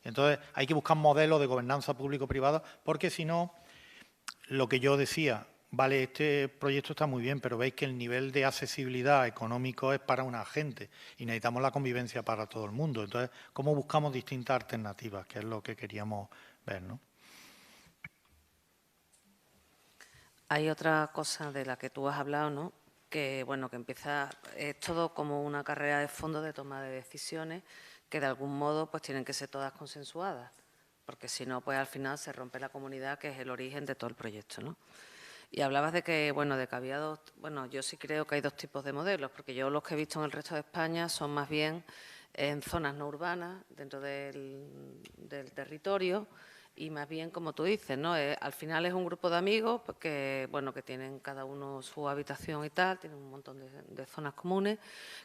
Entonces, hay que buscar modelos de gobernanza público-privada, porque si no, lo que yo decía, vale, este proyecto está muy bien, pero veis que el nivel de accesibilidad económico es para una gente y necesitamos la convivencia para todo el mundo. Entonces, ¿cómo buscamos distintas alternativas? Que es lo que queríamos ver, ¿no? Hay otra cosa de la que tú has hablado, ¿no? Que, bueno, que es todo como una carrera de fondo de toma de decisiones que de algún modo pues tienen que ser todas consensuadas, porque si no, pues al final se rompe la comunidad, que es el origen de todo el proyecto, ¿no? Y hablabas de que, bueno, de que había dos, bueno, yo sí creo que hay 2 tipos de modelos, porque yo los que he visto en el resto de España son más bien en zonas no urbanas, dentro del territorio, y más bien, como tú dices, ¿no? Al final es un grupo de amigos que, bueno, que tienen cada uno su habitación y tal, tienen un montón de zonas comunes,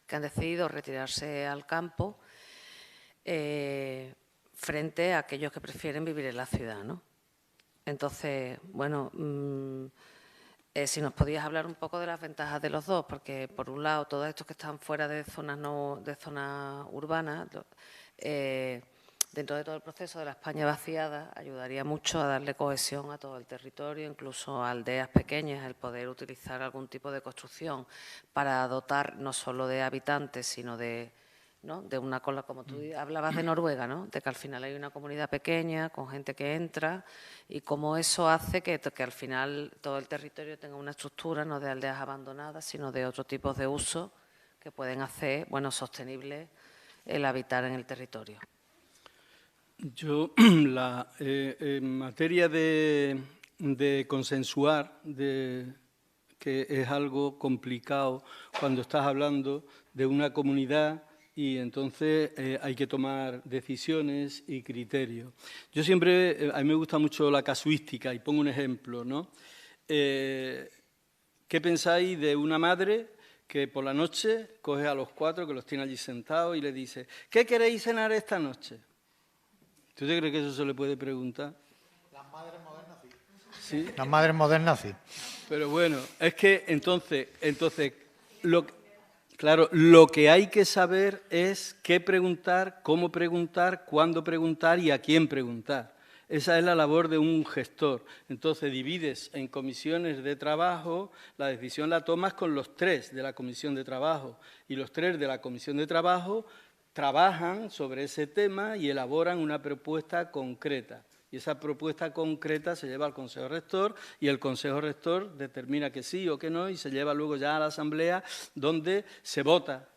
que han decidido retirarse al campo frente a aquellos que prefieren vivir en la ciudad, ¿no? Entonces, bueno, si nos podías hablar un poco de las ventajas de los dos, porque por un lado todos estos que están fuera de zonas urbanas, dentro de todo el proceso de la España vaciada, ayudaría mucho a darle cohesión a todo el territorio, incluso a aldeas pequeñas, el poder utilizar algún tipo de construcción para dotar no solo de habitantes, sino de, ¿no?, de una cola, como tú hablabas de Noruega, ¿no?, de que al final hay una comunidad pequeña con gente que entra, y cómo eso hace que al final todo el territorio tenga una estructura no de aldeas abandonadas, sino de otros tipos de usos que pueden hacer, bueno, sostenible el habitar en el territorio. Yo, en materia de consensuar, que es algo complicado cuando estás hablando de una comunidad y entonces hay que tomar decisiones y criterios. Yo siempre, a mí me gusta mucho la casuística y pongo un ejemplo, ¿no? ¿Qué pensáis de una madre que por la noche coge a los 4 que los tiene allí sentados y le dice, ¿qué queréis cenar esta noche? ¿Tú te crees que eso se le puede preguntar? Las madres modernas sí. Sí. Las madres modernas sí. Pero bueno, es que entonces Claro, lo que hay que saber es qué preguntar, cómo preguntar, cuándo preguntar y a quién preguntar. Esa es la labor de un gestor. Entonces, divides en comisiones de trabajo, la decisión la tomas con los 3 de la comisión de trabajo y los 3 de la comisión de trabajo trabajan sobre ese tema y elaboran una propuesta concreta. Y esa propuesta concreta se lleva al Consejo Rector y el Consejo Rector determina que sí o que no y se lleva luego ya a la Asamblea donde se vota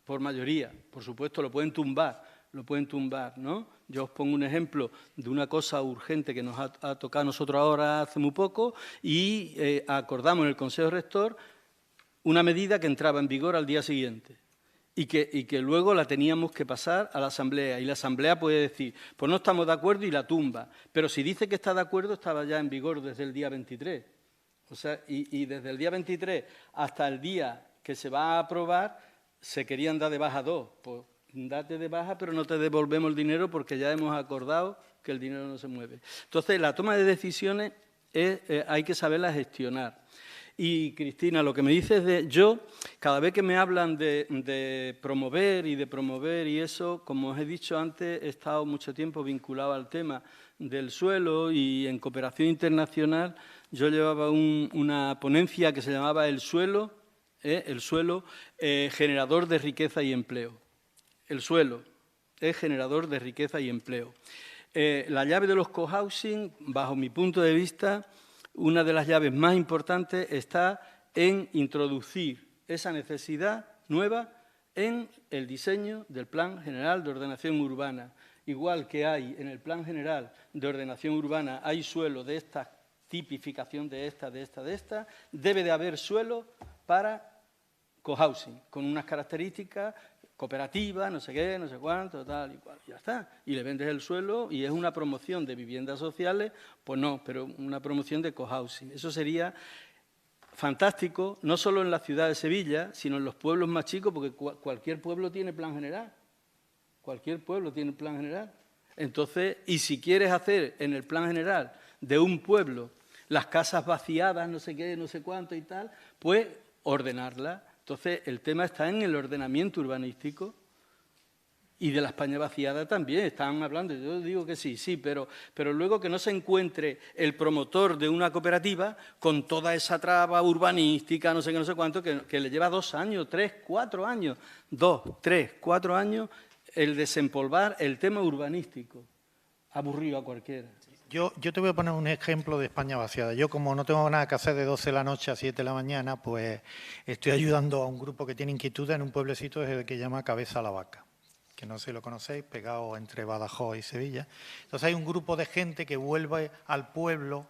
por mayoría. Por supuesto, lo pueden tumbar, ¿no? Yo os pongo un ejemplo de una cosa urgente que nos ha tocado a nosotros ahora hace muy poco y acordamos en el Consejo Rector una medida que entraba en vigor al día siguiente. Y que luego la teníamos que pasar a la Asamblea. Y la Asamblea puede decir, pues no estamos de acuerdo y la tumba. Pero si dice que está de acuerdo, estaba ya en vigor desde el día 23. O sea, y desde el día 23 hasta el día que se va a aprobar, se querían dar de baja 2. Pues date de baja, pero no te devolvemos el dinero porque ya hemos acordado que el dinero no se mueve. Entonces, la toma de decisiones hay que saberla gestionar. Y, Cristina, lo que me dices de yo, cada vez que me hablan de promover y eso, como os he dicho antes, he estado mucho tiempo vinculado al tema del suelo y en cooperación internacional yo llevaba una ponencia que se llamaba el suelo generador de riqueza y empleo. El suelo es generador de riqueza y empleo. La llave de los cohousing, bajo mi punto de vista, una de las llaves más importantes está en introducir esa necesidad nueva en el diseño del Plan General de Ordenación Urbana. Igual que hay en el Plan General de Ordenación Urbana, hay suelo de esta tipificación de esta, debe de haber suelo para cohousing, con unas características cooperativas, no sé qué, no sé cuánto, tal y cual, ya está. Y le vendes el suelo y es una promoción de viviendas sociales, pues no, pero una promoción de cohousing. Eso sería fantástico, no solo en la ciudad de Sevilla, sino en los pueblos más chicos, porque cualquier pueblo tiene plan general. Cualquier pueblo tiene plan general. Entonces, y si quieres hacer en el plan general de un pueblo las casas vaciadas, no sé qué, no sé cuánto y tal, pues ordenarlas. Entonces, el tema está en el ordenamiento urbanístico y de la España vaciada también. Están hablando, yo digo que sí, pero luego que no se encuentre el promotor de una cooperativa con toda esa traba urbanística, no sé qué, no sé cuánto, que le lleva 2 años, 3, 4 años, 2, 3, 4 años, el desempolvar el tema urbanístico. Aburrido a cualquiera. Yo te voy a poner un ejemplo de España vaciada. Yo, como no tengo nada que hacer de 12 de la noche a 7 de la mañana, pues estoy ayudando a un grupo que tiene inquietudes en un pueblecito que se llama Cabeza a la Vaca, que no sé si lo conocéis, pegado entre Badajoz y Sevilla. Entonces hay un grupo de gente que vuelve al pueblo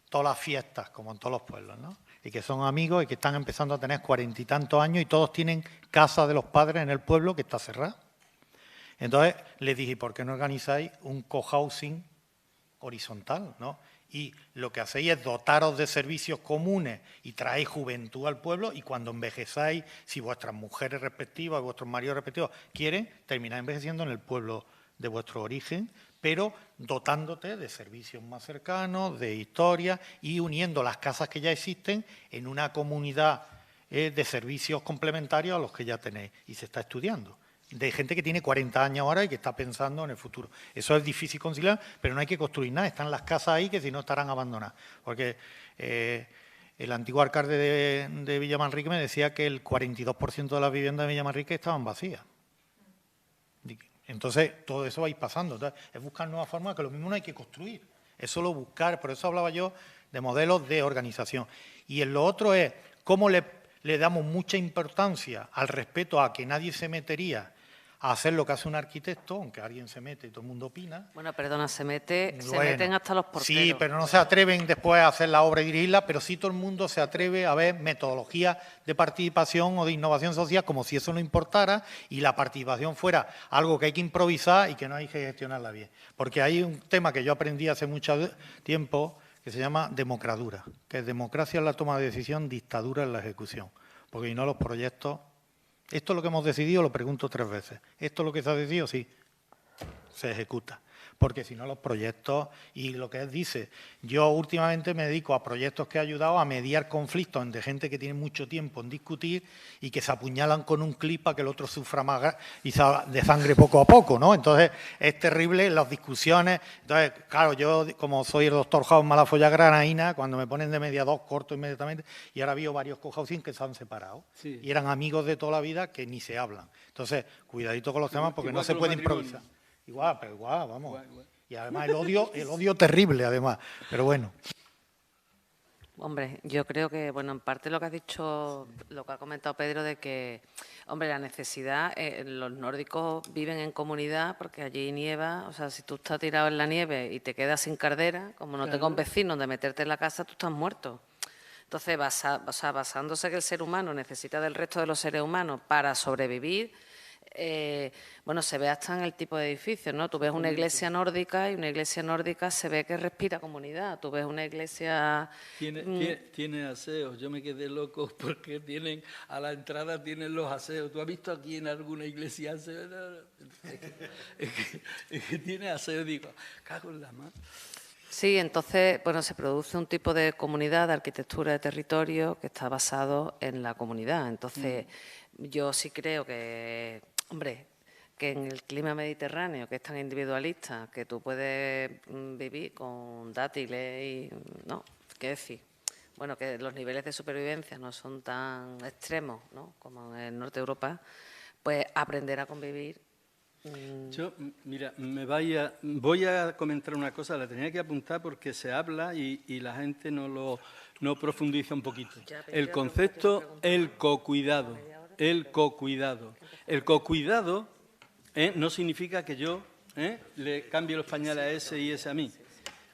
todas las fiestas, como en todos los pueblos, ¿no? Y que son amigos y que están empezando a tener 40 y tantos años y todos tienen casa de los padres en el pueblo que está cerrada. Entonces les dije, ¿por qué no organizáis un cohousing horizontal, ¿no? Y lo que hacéis es dotaros de servicios comunes y traéis juventud al pueblo y cuando envejezáis, si vuestras mujeres respectivas, vuestros maridos respectivos quieren, termináis envejeciendo en el pueblo de vuestro origen, pero dotándote de servicios más cercanos, de historia y uniendo las casas que ya existen en una comunidad de servicios complementarios a los que ya tenéis y se está estudiando. De gente que tiene 40 años ahora y que está pensando en el futuro. Eso es difícil conciliar, pero no hay que construir nada. Están las casas ahí que si no estarán abandonadas. Porque el antiguo alcalde de Villamanrique me decía que el 42% de las viviendas de Villamanrique estaban vacías. Entonces, todo eso va a ir pasando. Entonces, es buscar nuevas formas, que lo mismo no hay que construir. Es solo buscar, por eso hablaba yo de modelos de organización. Y en lo otro es cómo le damos mucha importancia al respeto a que nadie se metería a hacer lo que hace un arquitecto, aunque alguien se mete y todo el mundo opina. Bueno, perdona, se meten hasta los porteros. Sí, pero no se atreven después a hacer la obra y dirigirla, pero sí todo el mundo se atreve a ver metodologías de participación o de innovación social como si eso no importara y la participación fuera algo que hay que improvisar y que no hay que gestionarla bien. Porque hay un tema que yo aprendí hace mucho tiempo que se llama democradura, que es democracia en la toma de decisión, dictadura en la ejecución. Porque si no los proyectos... Esto es lo que hemos decidido, lo pregunto 3 veces. ¿Esto es lo que se ha decidido? Sí, se ejecuta. porque si no los proyectos, y lo que él dice, yo últimamente me dedico a proyectos que he ayudado a mediar conflictos entre gente que tiene mucho tiempo en discutir y que se apuñalan con un clip para que el otro sufra más y de sangre poco a poco, ¿no? Entonces, es terrible las discusiones. Entonces, claro, yo como soy el doctor House Malafolla Granaína, cuando me ponen de mediador corto inmediatamente, y ahora veo varios cohousing que se han separado. Sí. Y eran amigos de toda la vida que ni se hablan. Entonces, cuidadito con los temas porque Igual no se que puede los matrimonios. improvisar. Igual, pero igual, vamos. Igual. Y además el odio terrible, además. Pero bueno. Hombre, yo creo que, bueno, en parte lo que has dicho, lo que ha comentado Pedro, de que, hombre, la necesidad, los nórdicos viven en comunidad porque allí nieva, o sea, si tú estás tirado en la nieve y te quedas sin cardera, como no Claro. tengas un vecino de meterte en la casa, tú estás muerto. Entonces, basándose que el ser humano necesita del resto de los seres humanos para sobrevivir, bueno, se ve hasta en el tipo de edificios, ¿no? Tú ves una iglesia nórdica y una iglesia nórdica se ve que respira comunidad. Tú ves una iglesia... Tiene aseos. Yo me quedé loco porque a la entrada tienen los aseos. ¿Tú has visto aquí en alguna iglesia aseos? Es que tiene aseos. Digo, cago en la mano. Sí, entonces, bueno, se produce un tipo de comunidad, de arquitectura de territorio que está basado en la comunidad. Entonces, yo sí creo que, hombre, que en el clima mediterráneo, que es tan individualista, que tú puedes vivir con dátiles y, ¿no? ¿Qué decir? Bueno, que los niveles de supervivencia no son tan extremos, ¿no?, como en el norte de Europa, pues aprender a convivir. Yo, mira, voy a comentar una cosa, la tenía que apuntar porque se habla y la gente no profundiza un poquito. El concepto, el cocuidado. El cocuidado no significa que yo le cambie los pañales a ese y ese a mí.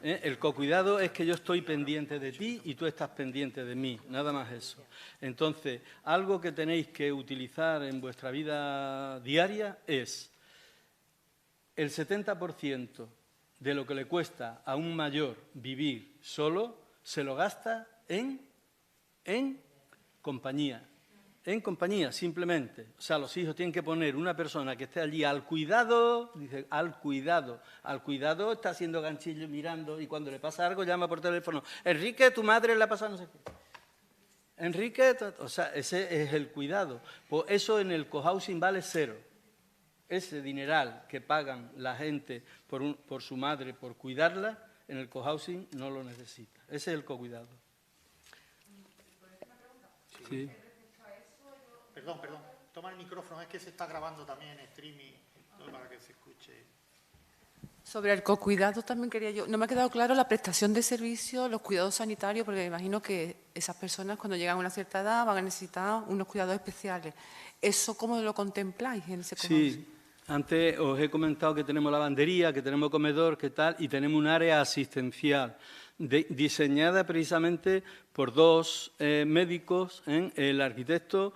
El cocuidado es que yo estoy pendiente de ti y tú estás pendiente de mí, nada más eso. Entonces, algo que tenéis que utilizar en vuestra vida diaria es el 70% de lo que le cuesta a un mayor vivir solo, se lo gasta en compañía. En compañía, simplemente. O sea, los hijos tienen que poner una persona que esté allí al cuidado, dice, al cuidado. Al cuidado está haciendo ganchillo, mirando, y cuando le pasa algo llama por teléfono. Enrique, tu madre le ha pasado no sé qué. Enrique, o sea, ese es el cuidado. Pues eso en el cohousing vale cero. Ese dineral que pagan la gente por su madre, por cuidarla, en el cohousing no lo necesita. Ese es el cocuidado. Sí. Perdón. Toma el micrófono, es que se está grabando también en streaming para que se escuche. Sobre el cocuidado también quería yo... No me ha quedado claro la prestación de servicios, los cuidados sanitarios, porque me imagino que esas personas cuando llegan a una cierta edad van a necesitar unos cuidados especiales. ¿Eso cómo lo contempláis en ese cohousing? Sí, antes os he comentado que tenemos lavandería, que tenemos comedor, que tal, y tenemos un área asistencial diseñada precisamente por dos médicos. El arquitecto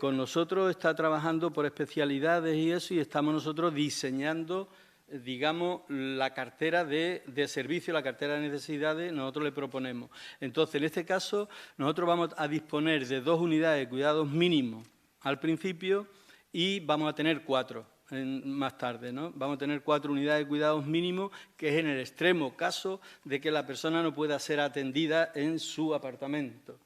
con nosotros está trabajando por especialidades y eso, y estamos nosotros diseñando, digamos, la cartera de servicio, la cartera de necesidades, nosotros le proponemos. Entonces, en este caso, nosotros vamos a disponer de 2 unidades de cuidados mínimos al principio y vamos a tener 4 más tarde, ¿no? Vamos a tener 4 unidades de cuidados mínimos, que es en el extremo caso de que la persona no pueda ser atendida en su apartamento,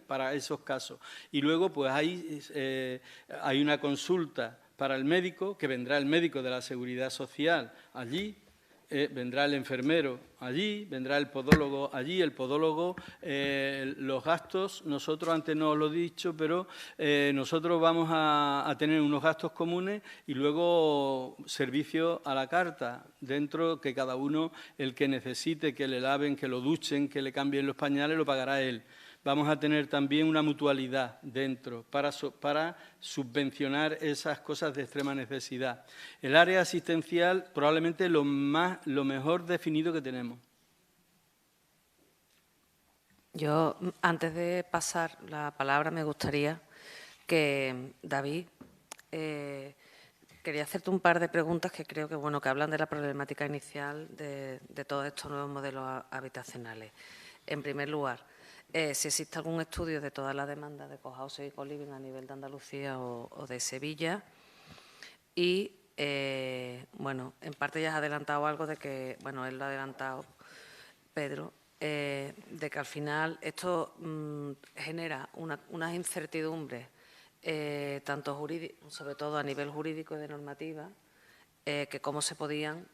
para esos casos. Y luego, pues hay una consulta para el médico, que vendrá el médico de la Seguridad Social allí, vendrá el enfermero allí, vendrá el podólogo allí. El podólogo, los gastos, nosotros antes no os lo he dicho, pero nosotros vamos a tener unos gastos comunes y luego servicio a la carta, dentro que cada uno, el que necesite que le laven, que lo duchen, que le cambien los pañales, lo pagará él. Vamos a tener también una mutualidad dentro para subvencionar esas cosas de extrema necesidad. El área asistencial probablemente lo mejor definido que tenemos. Yo, antes de pasar la palabra, me gustaría que, David, quería hacerte un par de preguntas que creo que, bueno, que hablan de la problemática inicial de todos estos nuevos modelos habitacionales. En primer lugar, si existe algún estudio de todas las demandas de cohousing y coliving a nivel de Andalucía o de Sevilla, y bueno, en parte ya has adelantado algo de que, bueno, él lo ha adelantado, Pedro, de que al final esto genera unas incertidumbres, tanto sobre todo a nivel jurídico y de normativa, que cómo se podían,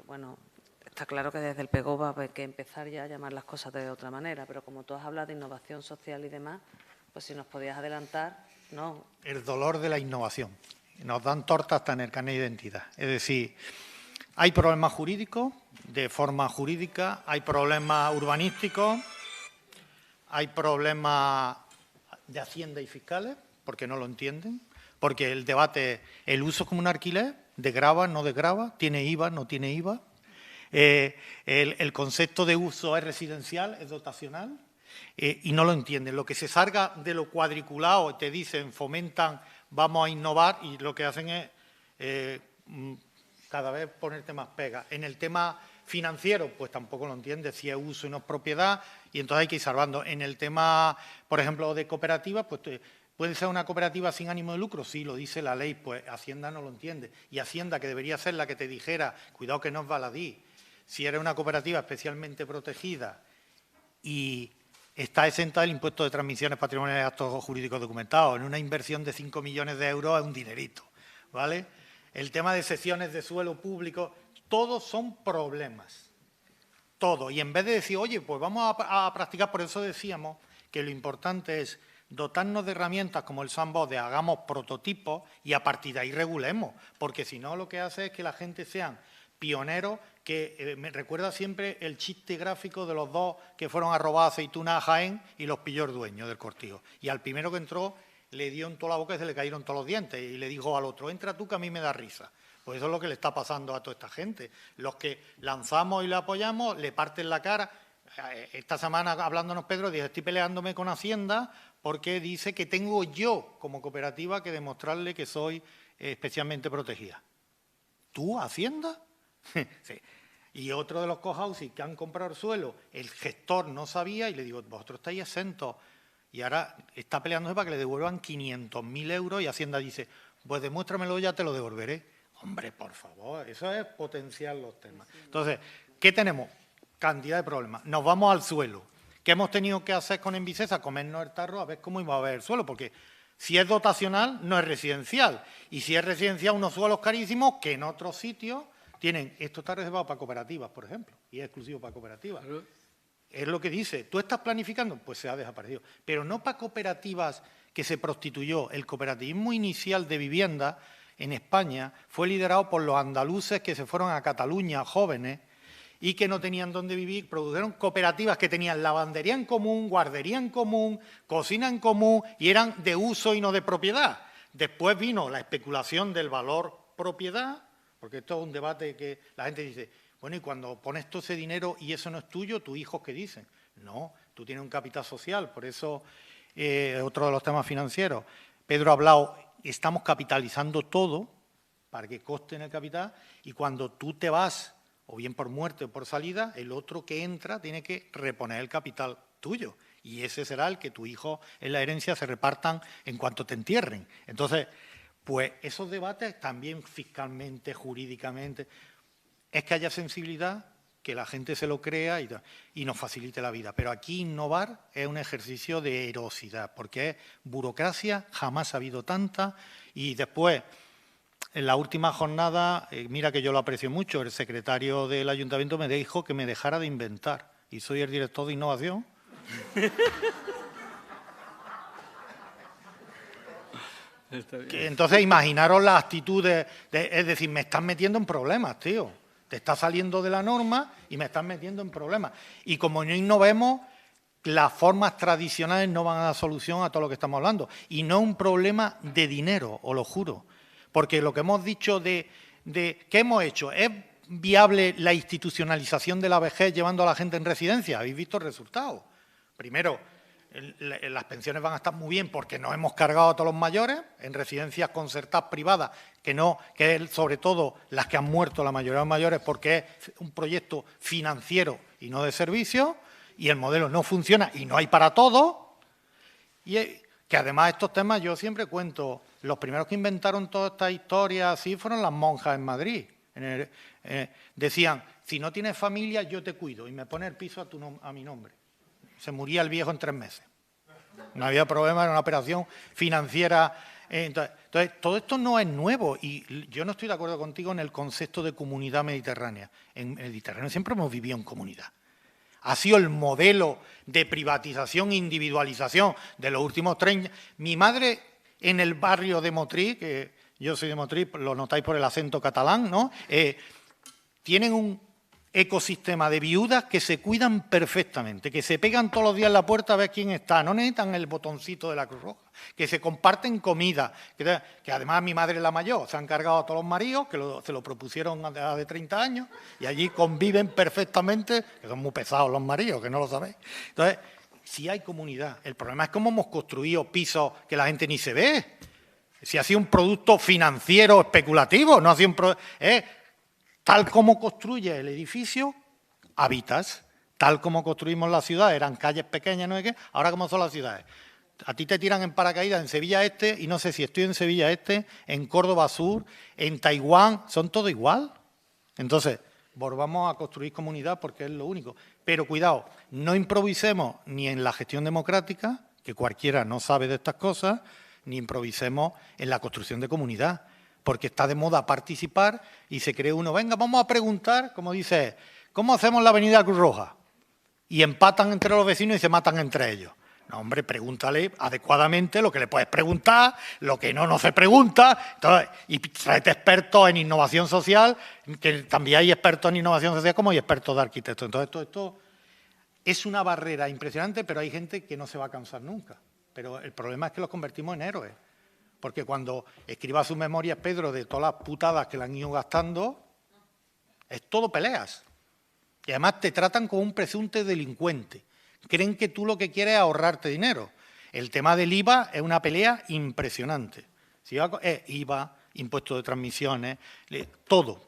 bueno, está claro que desde el PEGO va a haber que empezar ya a llamar las cosas de otra manera, pero como tú has hablado de innovación social y demás, pues si nos podías adelantar, ¿no? El dolor de la innovación. Nos dan tortas hasta en el carnet de identidad. Es decir, hay problemas jurídicos, de forma jurídica, hay problemas urbanísticos, hay problemas de Hacienda y fiscales, porque no lo entienden, porque el debate, el uso como un alquiler, desgrava, no desgrava, tiene IVA, no tiene IVA, el concepto de uso es residencial, es dotacional, y no lo entienden. Lo que se salga de lo cuadriculado, te dicen, fomentan, vamos a innovar, y lo que hacen es cada vez ponerte más pegas. En el tema financiero, pues tampoco lo entiende, si es uso y no es propiedad, y entonces hay que ir salvando. En el tema, por ejemplo, de cooperativas, pues ¿puede ser una cooperativa sin ánimo de lucro? Sí, lo dice la ley, pues Hacienda no lo entiende. Y Hacienda, que debería ser la que te dijera, cuidado que no es baladí, si eres una cooperativa especialmente protegida y está exenta del impuesto de transmisiones patrimoniales de actos jurídicos documentados, en una inversión de 5 millones de euros es un dinerito, ¿vale? El tema de cesiones de suelo público, todos son problemas, todo. Y en vez de decir, oye, pues vamos a practicar, por eso decíamos que lo importante es dotarnos de herramientas como el sandbox, de hagamos prototipos y a partir de ahí regulemos, porque si no lo que hace es que la gente sean pioneros, que me recuerda siempre el chiste gráfico de los dos que fueron a robar aceitunas a Jaén y los pilló el dueño del cortijo. Y al primero que entró le dio en toda la boca y se le cayeron todos los dientes y le dijo al otro, entra tú que a mí me da risa. Pues eso es lo que le está pasando a toda esta gente. Los que lanzamos y le apoyamos le parten la cara. Esta semana hablándonos Pedro, dije, estoy peleándome con Hacienda porque dice que tengo yo como cooperativa que demostrarle que soy especialmente protegida. ¿Tú, Hacienda? Sí. Y otro de los cohousing que han comprado el suelo, el gestor no sabía y le digo, vosotros estáis exentos. Y ahora está peleándose para que le devuelvan 500.000 euros y Hacienda dice, pues demuéstramelo, ya te lo devolveré. Hombre, por favor, eso es potenciar los temas. Entonces, ¿qué tenemos? Cantidad de problemas. Nos vamos al suelo. ¿Qué hemos tenido que hacer con Envicesa? Comernos el tarro a ver cómo iba a ver el suelo, porque si es dotacional, no es residencial. Y si es residencial, unos suelos carísimos que en otros sitios tienen. Esto está reservado para cooperativas, por ejemplo, y es exclusivo para cooperativas. Es lo que dice. ¿Tú estás planificando? Pues se ha desaparecido. Pero no para cooperativas que se prostituyó. El cooperativismo inicial de vivienda en España fue liderado por los andaluces que se fueron a Cataluña, jóvenes, y que no tenían dónde vivir, produjeron cooperativas que tenían lavandería en común, guardería en común, cocina en común, y eran de uso y no de propiedad. Después vino la especulación del valor propiedad, porque esto es un debate que la gente dice, bueno, y cuando pones todo ese dinero y eso no es tuyo, ¿tus hijos qué dicen? No, tú tienes un capital social, por eso otro de los temas financieros. Pedro ha hablado, estamos capitalizando todo para que coste en el capital y cuando tú te vas, o bien por muerte o por salida, el otro que entra tiene que reponer el capital tuyo y ese será el que tu hijo en la herencia se repartan en cuanto te entierren. Entonces, pues esos debates también fiscalmente, jurídicamente, es que haya sensibilidad, que la gente se lo crea y nos facilite la vida. Pero aquí innovar es un ejercicio de heroicidad, porque es burocracia, jamás ha habido tanta, y después, en la última jornada, mira que yo lo aprecio mucho, el secretario del ayuntamiento me dijo que me dejara de inventar, y soy el director de innovación. Entonces, imaginaros las actitudes, es decir, me estás metiendo en problemas, tío. Te estás saliendo de la norma y me estás metiendo en problemas. Y como no innovemos, las formas tradicionales no van a dar solución a todo lo que estamos hablando. Y no es un problema de dinero, os lo juro. Porque lo que hemos dicho ¿qué hemos hecho? ¿Es viable la institucionalización de la vejez llevando a la gente en residencia? ¿Habéis visto el resultado? Primero, las pensiones van a estar muy bien porque nos hemos cargado a todos los mayores en residencias concertadas privadas, que es sobre todo las que han muerto la mayoría de los mayores porque es un proyecto financiero y no de servicio, y el modelo no funciona y no hay para todos. Y que además estos temas yo siempre cuento, los primeros que inventaron toda esta historia así fueron las monjas en Madrid. Decían, si no tienes familia, yo te cuido y me pone el piso a mi nombre. Se moría el viejo en 3 meses. No había problema, era una operación financiera. Entonces, todo esto no es nuevo y yo no estoy de acuerdo contigo en el concepto de comunidad mediterránea. En el Mediterráneo siempre hemos vivido en comunidad. Ha sido el modelo de privatización e individualización de los últimos 30 años. Mi madre en el barrio de Motril, que yo soy de Motril, lo notáis por el acento catalán, ¿no? Tienen un ecosistema de viudas que se cuidan perfectamente, que se pegan todos los días en la puerta a ver quién está, no necesitan el botoncito de la Cruz Roja, que se comparten comida, que además mi madre es la mayor, se han cargado a todos los maridos, que se lo propusieron a de 30 años, y allí conviven perfectamente, que son muy pesados los maridos, que no lo sabéis. Entonces, sí hay comunidad. El problema es cómo hemos construido pisos que la gente ni se ve. Si ha sido un producto financiero especulativo, no ha sido un tal como construye el edificio, habitas. Tal como construimos la ciudad, eran calles pequeñas, no sé qué, ahora cómo son las ciudades. A ti te tiran en paracaídas en Sevilla Este, y no sé si estoy en Sevilla Este, en Córdoba Sur, en Taiwán, son todo igual. Entonces, volvamos a construir comunidad porque es lo único. Pero cuidado, no improvisemos ni en la gestión democrática, que cualquiera no sabe de estas cosas, ni improvisemos en la construcción de comunidad, porque está de moda participar y se cree uno, venga, vamos a preguntar, como dice, ¿cómo hacemos la avenida Cruz Roja? Y empatan entre los vecinos y se matan entre ellos. No, hombre, pregúntale adecuadamente lo que le puedes preguntar, lo que no se pregunta, entonces, y tráete expertos en innovación social, que también hay expertos en innovación social como hay expertos de arquitectos. Entonces, todo esto es una barrera impresionante, pero hay gente que no se va a cansar nunca. Pero el problema es que los convertimos en héroes. Porque cuando escriba sus memorias, Pedro, de todas las putadas que le han ido gastando, es todo peleas. Y además te tratan como un presunto delincuente. Creen que tú lo que quieres es ahorrarte dinero. El tema del IVA es una pelea impresionante. IVA, impuesto de transmisiones, todo.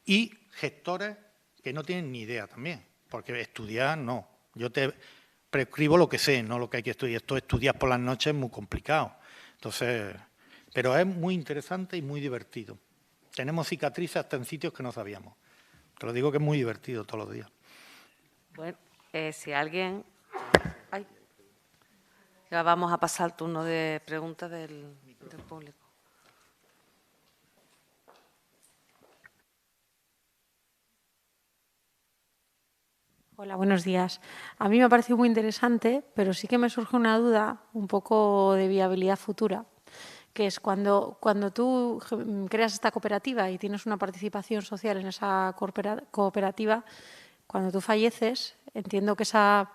Y gestores que no tienen ni idea también, porque estudiar no. Yo te prescribo lo que sé, no lo que hay que estudiar. Esto de estudiar por las noches es muy complicado. Entonces, pero es muy interesante y muy divertido. Tenemos cicatrices hasta en sitios que no sabíamos. Te lo digo que es muy divertido todos los días. Bueno, si alguien... Ya vamos a pasar al turno de preguntas del público. Hola, buenos días. A mí me ha parecido muy interesante, pero sí que me surge una duda un poco de viabilidad futura, que es cuando tú creas esta cooperativa y tienes una participación social en esa cooperativa, cuando tú falleces, entiendo que esa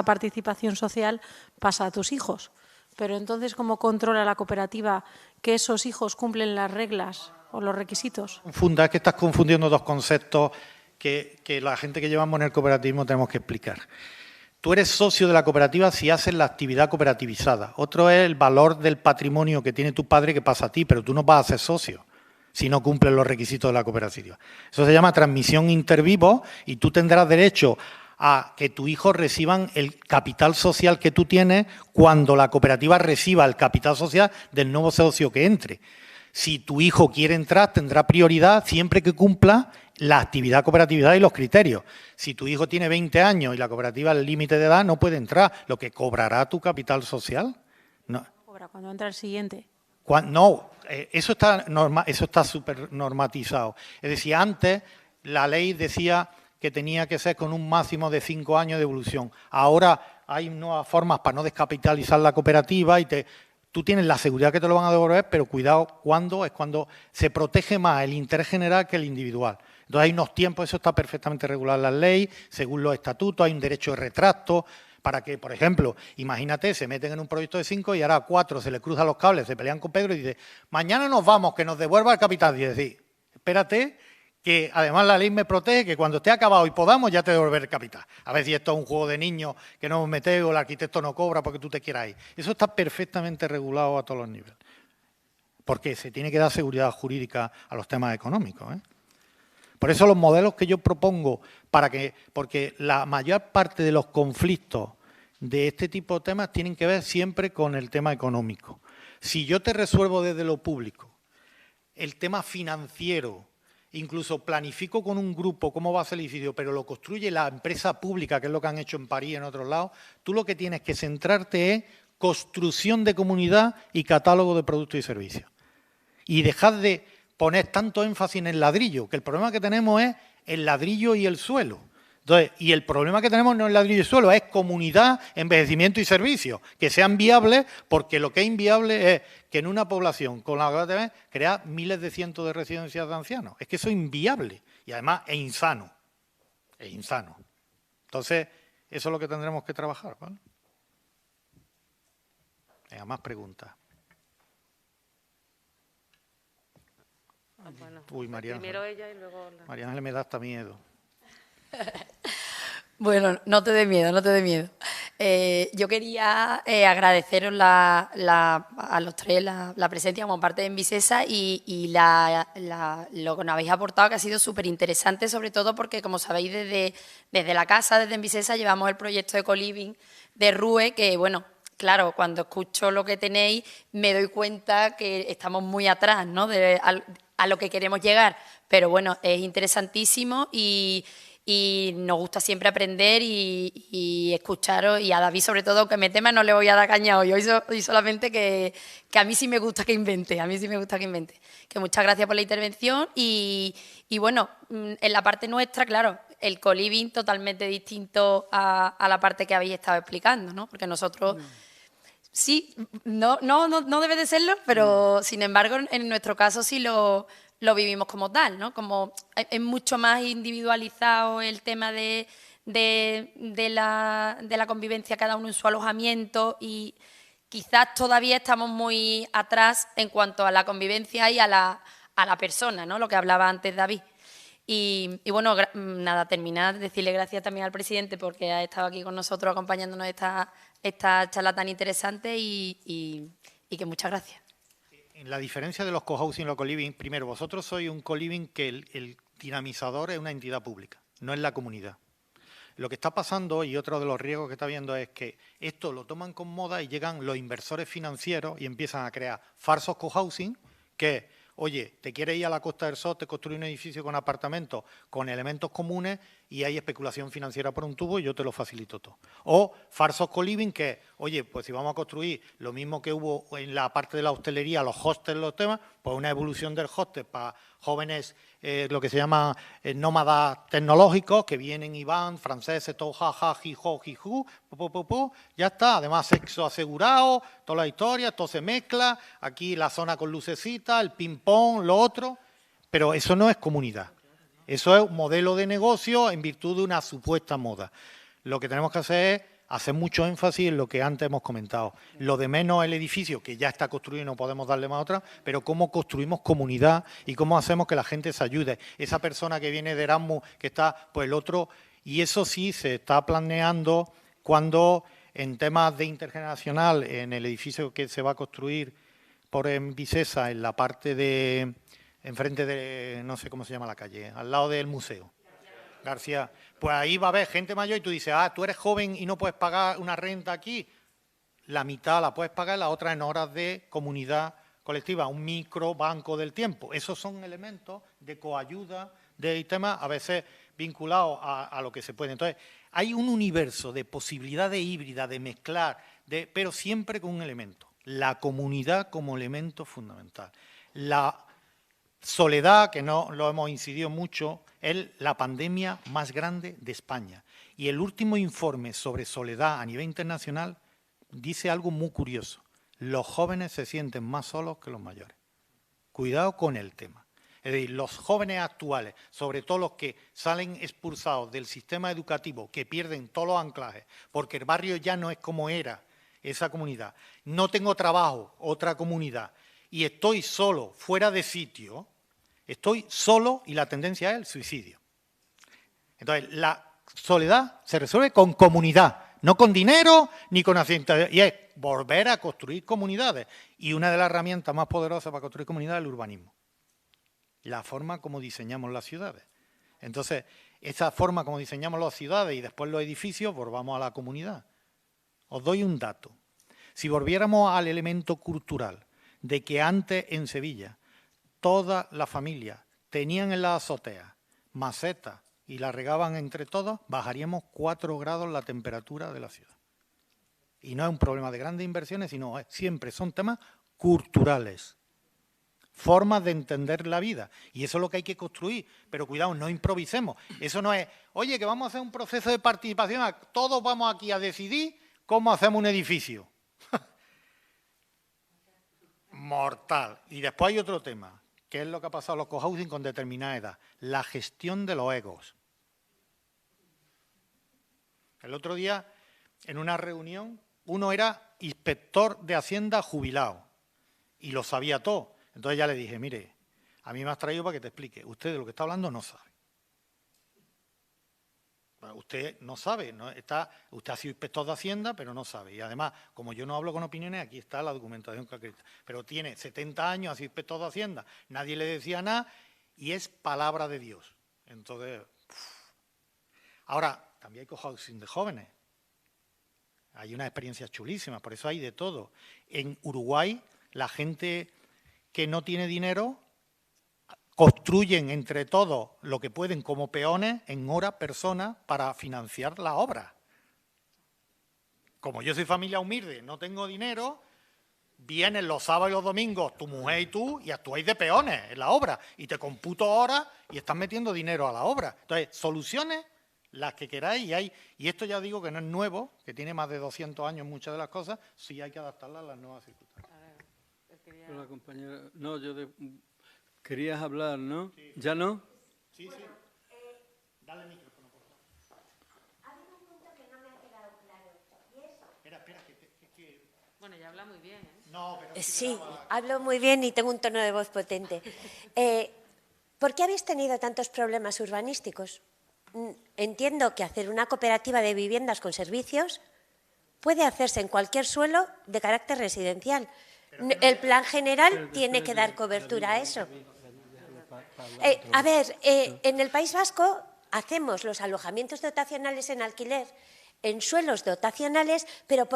participación social pasa a tus hijos. Pero entonces, ¿cómo controla la cooperativa que esos hijos cumplen las reglas o los requisitos? Es que estás confundiendo dos conceptos que la gente que llevamos en el cooperativismo tenemos que explicar. Tú eres socio de la cooperativa si haces la actividad cooperativizada. Otro es el valor del patrimonio que tiene tu padre que pasa a ti, pero tú no vas a ser socio si no cumples los requisitos de la cooperativa. Eso se llama transmisión inter vivos y tú tendrás derecho a que tus hijos reciban el capital social que tú tienes cuando la cooperativa reciba el capital social del nuevo socio que entre. Si tu hijo quiere entrar, tendrá prioridad siempre que cumpla la actividad cooperativizada y los criterios. Si tu hijo tiene 20 años y la cooperativa es el límite de edad, no puede entrar. Lo que cobrará tu capital social. No. ¿Cobra cuando entra el siguiente? No, eso está súper normatizado. Es decir, antes la ley decía que tenía que ser con un máximo de 5 años de evolución. Ahora hay nuevas formas para no descapitalizar la cooperativa y tú tienes la seguridad que te lo van a devolver, pero cuidado, ¿cuándo? Es cuando se protege más el interés general que el individual. Entonces hay unos tiempos, eso está perfectamente regulado en la ley, según los estatutos, hay un derecho de retracto, para que, por ejemplo, imagínate, se meten en un proyecto de 5 y ahora a 4 se les cruzan los cables, se pelean con Pedro y dice, mañana nos vamos, que nos devuelva el capital. Y decir, espérate, que además la ley me protege, que cuando esté acabado y podamos ya te devolver el capital. A ver si esto es un juego de niños que no metes o el arquitecto no cobra porque tú te quieras ir. Eso está perfectamente regulado a todos los niveles. Porque se tiene que dar seguridad jurídica a los temas económicos, ¿eh? Por eso los modelos que yo propongo, porque la mayor parte de los conflictos de este tipo de temas tienen que ver siempre con el tema económico. Si yo te resuelvo desde lo público el tema financiero, incluso planifico con un grupo cómo va a ser el edificio, pero lo construye la empresa pública, que es lo que han hecho en París y en otros lados, tú lo que tienes que centrarte es construcción de comunidad y catálogo de productos y servicios. Y dejad de poner tanto énfasis en el ladrillo, que el problema que tenemos es el ladrillo y el suelo. Entonces, y el problema que tenemos no es el ladrillo y el suelo, es comunidad, envejecimiento y servicios, que sean viables, porque lo que es inviable es que en una población con la que tenemos crear miles de cientos de residencias de ancianos. Es que eso es inviable y además es insano. Es insano. Entonces, eso es lo que tendremos que trabajar, ¿vale? Venga, más preguntas. Bueno, Uy, María primero ella y luego... María Ángeles me da hasta miedo. Bueno, no te dé miedo, no te dé miedo. Yo quería agradeceros a los tres la presencia como parte de Envisesa y lo que nos habéis aportado, que ha sido súper interesante, sobre todo porque, como sabéis, desde la casa, desde Envisesa, llevamos el proyecto de co-living de RUE, que, bueno, claro, cuando escucho lo que tenéis, me doy cuenta que estamos muy atrás, ¿no?, a lo que queremos llegar. Pero, bueno, es interesantísimo y nos gusta siempre aprender y escucharos, y a David sobre todo, que me tema, no le voy a dar caña hoy solamente que a mí sí me gusta que invente, que muchas gracias por la intervención y bueno, en la parte nuestra, claro, el co-living totalmente distinto a la parte que habéis estado explicando, ¿no? Porque nosotros sí, no debe de serlo, pero sin embargo en nuestro caso sí lo vivimos como tal, ¿no? Como es mucho más individualizado el tema de la convivencia, cada uno en su alojamiento, y quizás todavía estamos muy atrás en cuanto a la convivencia y a la persona, ¿no?, lo que hablaba antes David. Y bueno, nada, terminar, decirle gracias también al presidente porque ha estado aquí con nosotros acompañándonos esta charla tan interesante y que muchas gracias. En la diferencia de los cohousing y los co-living, primero, vosotros sois un co-living que el dinamizador es una entidad pública, no es la comunidad. Lo que está pasando, y otro de los riesgos que está viendo, es que esto lo toman con moda y llegan los inversores financieros y empiezan a crear falsos cohousing que, oye, te quieres ir a la Costa del Sol, te construye un edificio con apartamentos, con elementos comunes y hay especulación financiera por un tubo y yo te lo facilito todo. O falsos co-living que, oye, pues si vamos a construir lo mismo que hubo en la parte de la hostelería, los hostels, los temas, pues una evolución del hostel para jóvenes, lo que se llama nómadas tecnológicos, que vienen y van, franceses, todo jaja, jijo, jiju, ya está. Además, sexo asegurado, toda la historia, todo se mezcla, aquí la zona con lucecita, el ping-pong, lo otro, pero eso no es comunidad. Eso es un modelo de negocio en virtud de una supuesta moda. Lo que tenemos que hacer es hacer mucho énfasis en lo que antes hemos comentado. Lo de menos el edificio, que ya está construido y no podemos darle más otra, pero cómo construimos comunidad y cómo hacemos que la gente se ayude. Esa persona que viene de Erasmus, que está, pues el otro, y eso sí se está planeando cuando en temas de intergeneracional, en el edificio que se va a construir por Envisesa, en la parte de, enfrente de, no sé cómo se llama la calle, al lado del museo. García, pues ahí va a haber gente mayor y tú dices, tú eres joven y no puedes pagar una renta aquí. La mitad la puedes pagar, la otra en horas de comunidad colectiva, un micro banco del tiempo. Esos son elementos de coayuda, de temas a veces vinculados a lo que se puede. Entonces, hay un universo de posibilidades híbridas, de mezclar, pero siempre con un elemento, la comunidad como elemento fundamental. La soledad, que no lo hemos incidido mucho, es la pandemia más grande de España. Y el último informe sobre soledad a nivel internacional dice algo muy curioso. Los jóvenes se sienten más solos que los mayores. Cuidado con el tema. Es decir, los jóvenes actuales, sobre todo los que salen expulsados del sistema educativo, que pierden todos los anclajes, porque el barrio ya no es como era esa comunidad. No tengo trabajo, otra comunidad, y estoy solo, fuera de sitio. Estoy solo y la tendencia es el suicidio. Entonces, la soledad se resuelve con comunidad, no con dinero ni con accidentes. Y es volver a construir comunidades. Y una de las herramientas más poderosas para construir comunidades es el urbanismo. La forma como diseñamos las ciudades. Entonces, esa forma como diseñamos las ciudades y después los edificios, volvamos a la comunidad. Os doy un dato. Si volviéramos al elemento cultural, de que antes en Sevilla todas las familias tenían en la azotea macetas y la regaban entre todos, bajaríamos 4 grados la temperatura de la ciudad. Y no es un problema de grandes inversiones, sino siempre son temas culturales, formas de entender la vida. Y eso es lo que hay que construir. Pero cuidado, no improvisemos. Eso no es, oye, que vamos a hacer un proceso de participación, todos vamos aquí a decidir cómo hacemos un edificio. Mortal. Y después hay otro tema, que es lo que ha pasado a los cohousing con determinada edad, la gestión de los egos. El otro día, en una reunión, uno era inspector de Hacienda jubilado y lo sabía todo. Entonces ya le dije, mire, a mí me has traído para que te explique. Usted de lo que está hablando no sabe. Usted no sabe, ¿no? Usted ha sido inspector de Hacienda, pero no sabe. Y además, como yo no hablo con opiniones, aquí está la documentación que acredita. Pero tiene 70 años, ha sido inspector de Hacienda, nadie le decía nada y es palabra de Dios. Entonces, ahora, también hay cohousing de jóvenes. Hay unas experiencias chulísimas, por eso hay de todo. En Uruguay, la gente que no tiene dinero construyen entre todos lo que pueden como peones en hora persona para financiar la obra. Como yo soy familia humilde, no tengo dinero, vienen los sábados y los domingos tu mujer y tú y actuáis de peones en la obra y te computo horas y estás metiendo dinero a la obra. Entonces, soluciones las que queráis y esto ya digo que no es nuevo, que tiene más de 200 años muchas de las cosas, sí hay que adaptarlas a las nuevas circunstancias. Hola, compañera. No, querías hablar, ¿no? Sí. ¿Ya no? Sí, sí. Dale el micrófono, por favor. Ha habido un punto que no me ha quedado claro. Y es... Espera, que... Bueno, ya habla muy bien, ¿eh? No, pero... Sí, hablo muy bien y tengo un tono de voz potente. ¿Por qué habéis tenido tantos problemas urbanísticos? Entiendo que hacer una cooperativa de viviendas con servicios puede hacerse en cualquier suelo de carácter residencial. El plan general tiene que dar cobertura a eso. A ver, en el País Vasco hacemos los alojamientos dotacionales en alquiler en suelos dotacionales, pero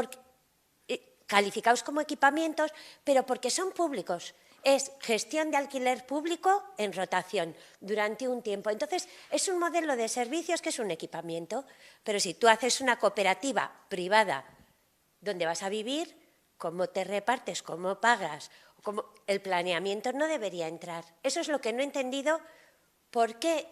calificados como equipamientos, pero porque son públicos. Es gestión de alquiler público en rotación durante un tiempo. Entonces, es un modelo de servicios que es un equipamiento, pero si tú haces una cooperativa privada donde vas a vivir, cómo te repartes, cómo pagas, el planeamiento no debería entrar. Eso es lo que no he entendido, por qué,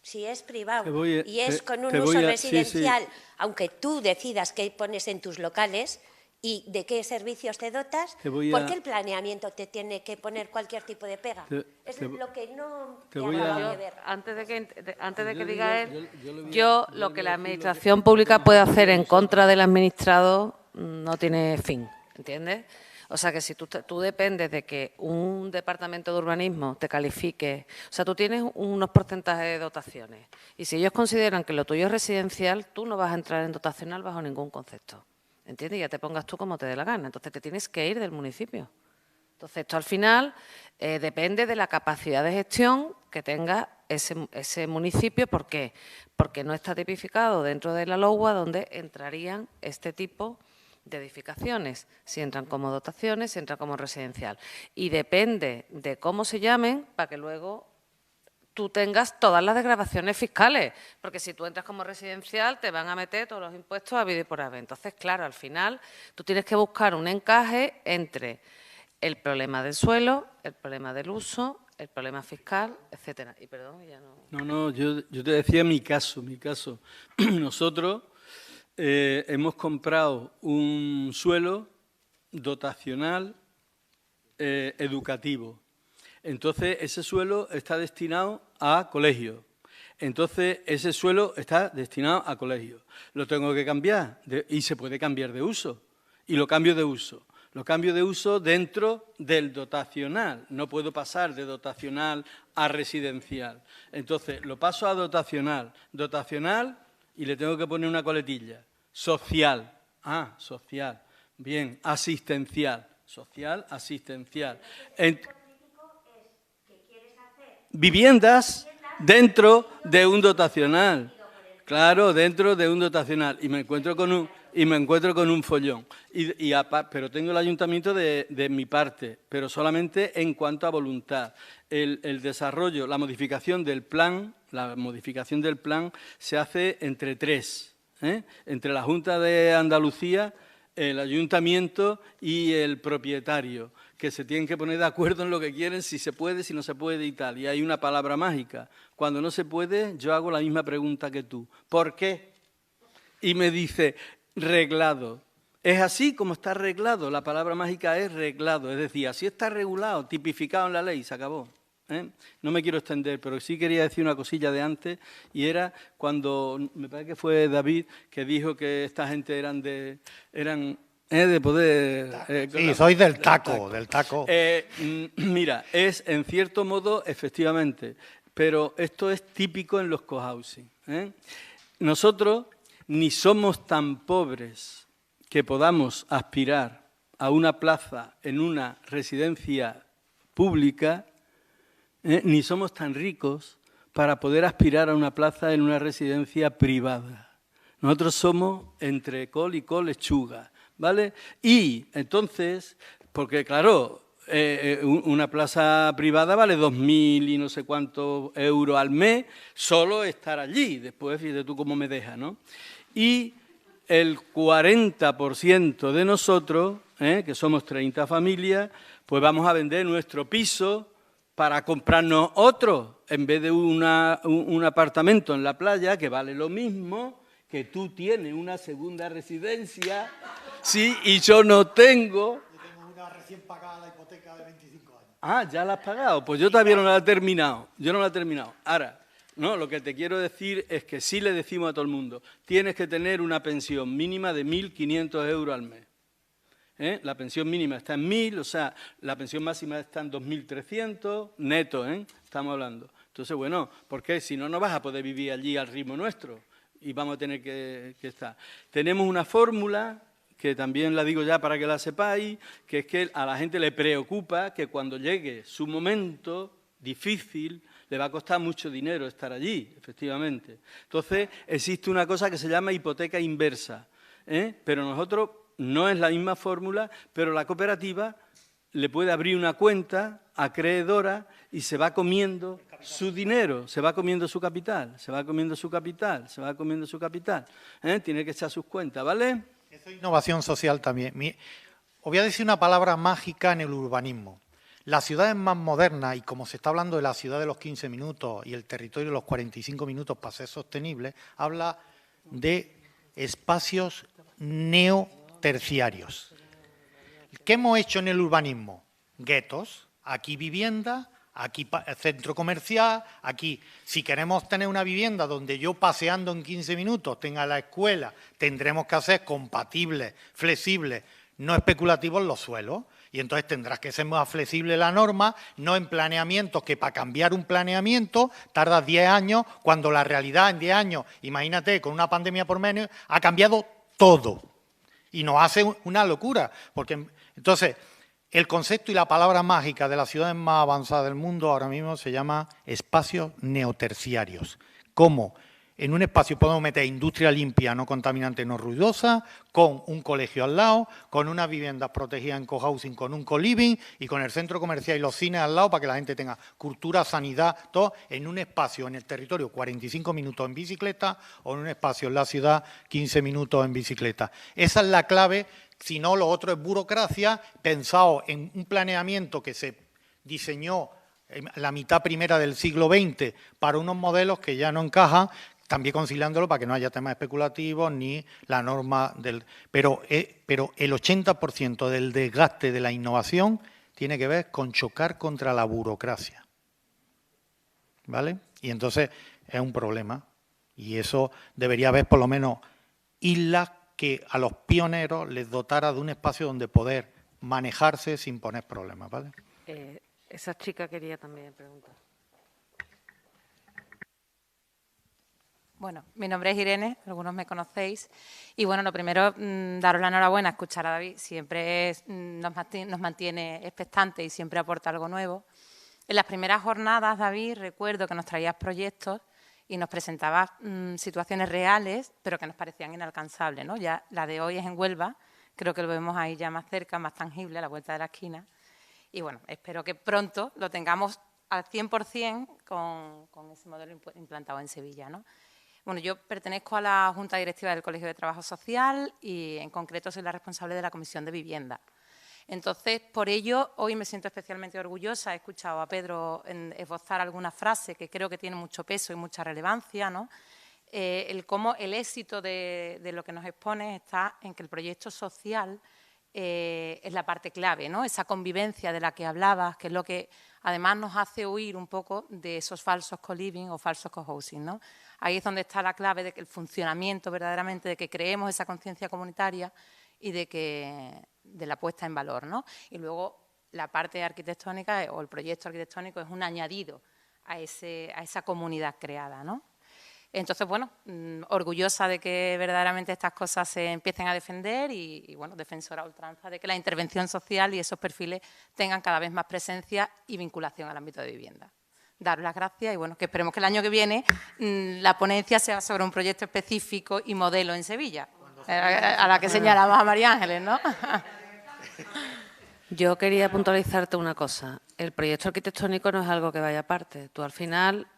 si es privado y es con un uso residencial, sí, sí, aunque tú decidas qué pones en tus locales y de qué servicios te dotas, ¿por qué el planeamiento te tiene que poner cualquier tipo de pega? Es lo que no me acaba de ver. Antes de que diga él, yo lo que la Administración pública puede hacer en contra del administrado no tiene fin, ¿entiendes? O sea, que si tú dependes de que un departamento de urbanismo te califique, o sea, tú tienes unos porcentajes de dotaciones y si ellos consideran que lo tuyo es residencial, tú no vas a entrar en dotacional bajo ningún concepto, ¿entiendes? Y ya te pongas tú como te dé la gana, entonces te tienes que ir del municipio. Entonces, esto al final depende de la capacidad de gestión que tenga ese municipio. ¿Por qué? Porque no está tipificado dentro de la LOUA donde entrarían este tipo de edificaciones, si entran como dotaciones, si entran como residencial. Y depende de cómo se llamen para que luego tú tengas todas las desgravaciones fiscales, porque si tú entras como residencial te van a meter todos los impuestos a habido y por haber. Entonces, claro, al final tú tienes que buscar un encaje entre el problema del suelo, el problema del uso, el problema fiscal, etcétera. Y perdón, ya no... No, yo te decía mi caso. Nosotros hemos comprado un suelo dotacional educativo. Entonces, ese suelo está destinado a colegios. Entonces, ese suelo está destinado a colegios. Lo tengo que cambiar y se puede cambiar de uso. Y lo cambio de uso. Lo cambio de uso dentro del dotacional. No puedo pasar de dotacional a residencial. Entonces, lo paso a dotacional. Dotacional y le tengo que poner una coletilla. Social. Ah, social. Bien, asistencial. Social, asistencial. Viviendas dentro de un dotacional. Claro, dentro de un dotacional. Y me encuentro con un... y me encuentro con un follón. Pero tengo el ayuntamiento de mi parte, pero solamente en cuanto a voluntad. El desarrollo, la modificación del plan se hace entre tres, entre la Junta de Andalucía, el ayuntamiento y el propietario, que se tienen que poner de acuerdo en lo que quieren, si se puede, si no se puede y tal. Y hay una palabra mágica. Cuando no se puede, yo hago la misma pregunta que tú. ¿Por qué? Y me dice, reglado. Es así como está reglado. La palabra mágica es reglado. Es decir, así está regulado, tipificado en la ley, se acabó. No me quiero extender, pero sí quería decir una cosilla de antes, y era cuando, me parece que fue David, que dijo que esta gente eran de poder... Sí, soy del taco. Mira, es en cierto modo, efectivamente, pero esto es típico en los cohousing. Nosotros ni somos tan pobres que podamos aspirar a una plaza en una residencia pública, ni somos tan ricos para poder aspirar a una plaza en una residencia privada. Nosotros somos entre col y col lechuga, ¿vale? Y entonces, porque claro, una plaza privada vale 2.000 y no sé cuántos euros al mes, solo estar allí. Después, fíjate tú cómo me deja, ¿no? Y el 40% de nosotros, que somos 30 familias, pues vamos a vender nuestro piso para comprarnos otro, en vez de un apartamento en la playa, que vale lo mismo, que tú tienes una segunda residencia, sí, y yo no tengo. Yo tengo una recién pagada la hipoteca de 25 años. Ah, ¿ya la has pagado? Pues yo todavía no la he terminado. Yo no la he terminado. Ahora, no, lo que te quiero decir es que sí le decimos a todo el mundo, tienes que tener una pensión mínima de 1.500 euros al mes. La pensión mínima está en 1.000, o sea, la pensión máxima está en 2.300, neto, estamos hablando. Entonces, bueno, porque si no, no vas a poder vivir allí al ritmo nuestro y vamos a tener que estar. Tenemos una fórmula, que también la digo ya para que la sepáis, que es que a la gente le preocupa que cuando llegue su momento difícil, le va a costar mucho dinero estar allí, efectivamente. Entonces, existe una cosa que se llama hipoteca inversa, pero nosotros... No es la misma fórmula, pero la cooperativa le puede abrir una cuenta acreedora y se va comiendo su dinero, se va comiendo su capital, se va comiendo su capital, se va comiendo su capital. Tiene que echar sus cuentas, ¿vale? Eso es innovación social también. Os voy a decir una palabra mágica en el urbanismo. Las ciudades más modernas, y como se está hablando de la ciudad de los 15 minutos y el territorio de los 45 minutos para ser sostenible, habla de espacios neoterciarios. ¿Qué hemos hecho en el urbanismo? Guetos, aquí vivienda, aquí centro comercial, aquí. Si queremos tener una vivienda donde yo paseando en 15 minutos tenga la escuela, tendremos que hacer compatibles, flexibles, no especulativos los suelos. Y entonces tendrás que ser más flexible la norma, no en planeamientos, que para cambiar un planeamiento tardas 10 años, cuando la realidad en 10 años, imagínate, con una pandemia por medio, ha cambiado todo. Y nos hace una locura, porque entonces el concepto y la palabra mágica de las ciudades más avanzadas del mundo ahora mismo se llama espacios neoterciarios. ¿Cómo? En un espacio podemos meter industria limpia, no contaminante, no ruidosa, con un colegio al lado, con unas viviendas protegidas en cohousing, con un co-living y con el centro comercial y los cines al lado para que la gente tenga cultura, sanidad, todo en un espacio en el territorio 45 minutos en bicicleta o en un espacio en la ciudad 15 minutos en bicicleta. Esa es la clave, si no lo otro es burocracia, pensado en un planeamiento que se diseñó en la mitad primera del siglo XX para unos modelos que ya no encajan, también conciliándolo para que no haya temas especulativos ni la norma del... Pero el 80% del desgaste de la innovación tiene que ver con chocar contra la burocracia. ¿Vale? Y entonces es un problema. Y eso debería haber por lo menos islas que a los pioneros les dotara de un espacio donde poder manejarse sin poner problemas. ¿Vale? Esa chica quería también preguntar. Bueno, mi nombre es Irene, algunos me conocéis. Y bueno, lo primero, daros la enhorabuena, escuchar a David, siempre nos mantiene expectantes y siempre aporta algo nuevo. En las primeras jornadas, David, recuerdo que nos traías proyectos y nos presentaba situaciones reales, pero que nos parecían inalcanzables, ¿no? Ya la de hoy es en Huelva, creo que lo vemos ahí ya más cerca, más tangible, a la vuelta de la esquina. Y bueno, espero que pronto lo tengamos al 100% con ese modelo implantado en Sevilla, ¿no? Bueno, yo pertenezco a la Junta Directiva del Colegio de Trabajo Social y en concreto soy la responsable de la Comisión de Vivienda. Entonces, por ello, hoy me siento especialmente orgullosa. He escuchado a Pedro esbozar alguna frase que creo que tiene mucho peso y mucha relevancia, ¿no? Cómo el éxito de lo que nos expone está en que el proyecto social es la parte clave, ¿no? Esa convivencia de la que hablabas, que es lo que además nos hace huir un poco de esos falsos co-living o falsos co-housing, ¿no? Ahí es donde está la clave de que el funcionamiento verdaderamente, de que creemos esa conciencia comunitaria y de la puesta en valor, ¿no? Y luego la parte arquitectónica o el proyecto arquitectónico es un añadido a esa comunidad creada, ¿no? Entonces, bueno, orgullosa de que verdaderamente estas cosas se empiecen a defender y bueno, defensora a ultranza de que la intervención social y esos perfiles tengan cada vez más presencia y vinculación al ámbito de vivienda. Daros las gracias y bueno, que esperemos que el año que viene la ponencia sea sobre un proyecto específico y modelo en Sevilla, a la que señalaba a María Ángeles, ¿no? Yo quería puntualizarte una cosa. El proyecto arquitectónico no es algo que vaya aparte. Tú al final,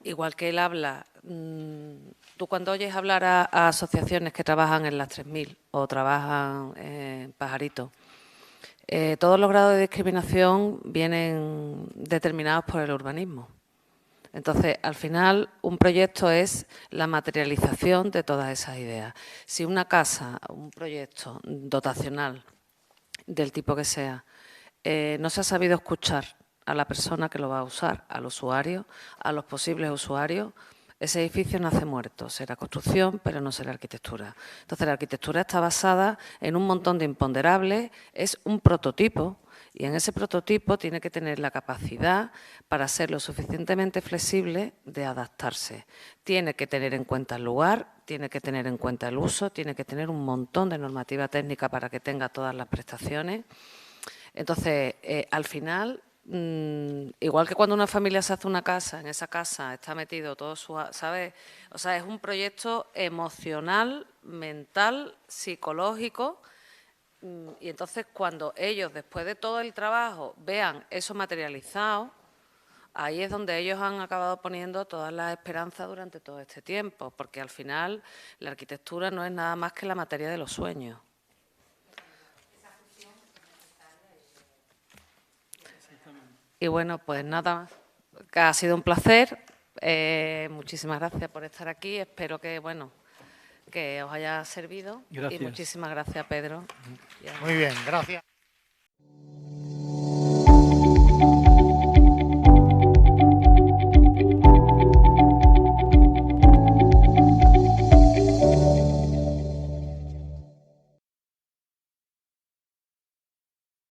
igual que él habla, tú cuando oyes hablar a asociaciones que trabajan en las 3000 o trabajan en Pajarito, todos los grados de discriminación vienen determinados por el urbanismo. Entonces, al final, un proyecto es la materialización de todas esas ideas. Si una casa, un proyecto dotacional, del tipo que sea, no se ha sabido escuchar a la persona que lo va a usar, al usuario, a los posibles usuarios, ese edificio nace muerto. Será construcción, pero no será arquitectura. Entonces, la arquitectura está basada en un montón de imponderables, es un prototipo, y en ese prototipo tiene que tener la capacidad para ser lo suficientemente flexible de adaptarse. Tiene que tener en cuenta el lugar, tiene que tener en cuenta el uso, tiene que tener un montón de normativa técnica para que tenga todas las prestaciones. Entonces, al final, igual que cuando una familia se hace una casa, en esa casa está metido todo su, ¿sabes? O sea, es un proyecto emocional, mental, psicológico. Y entonces, cuando ellos, después de todo el trabajo, vean eso materializado, ahí es donde ellos han acabado poniendo todas las esperanzas durante todo este tiempo, porque al final la arquitectura no es nada más que la materia de los sueños. Y bueno, pues nada más, que ha sido un placer. Muchísimas gracias por estar aquí. Espero que, bueno, que os haya servido. Gracias. Y muchísimas gracias, Pedro. Muy bien, gracias.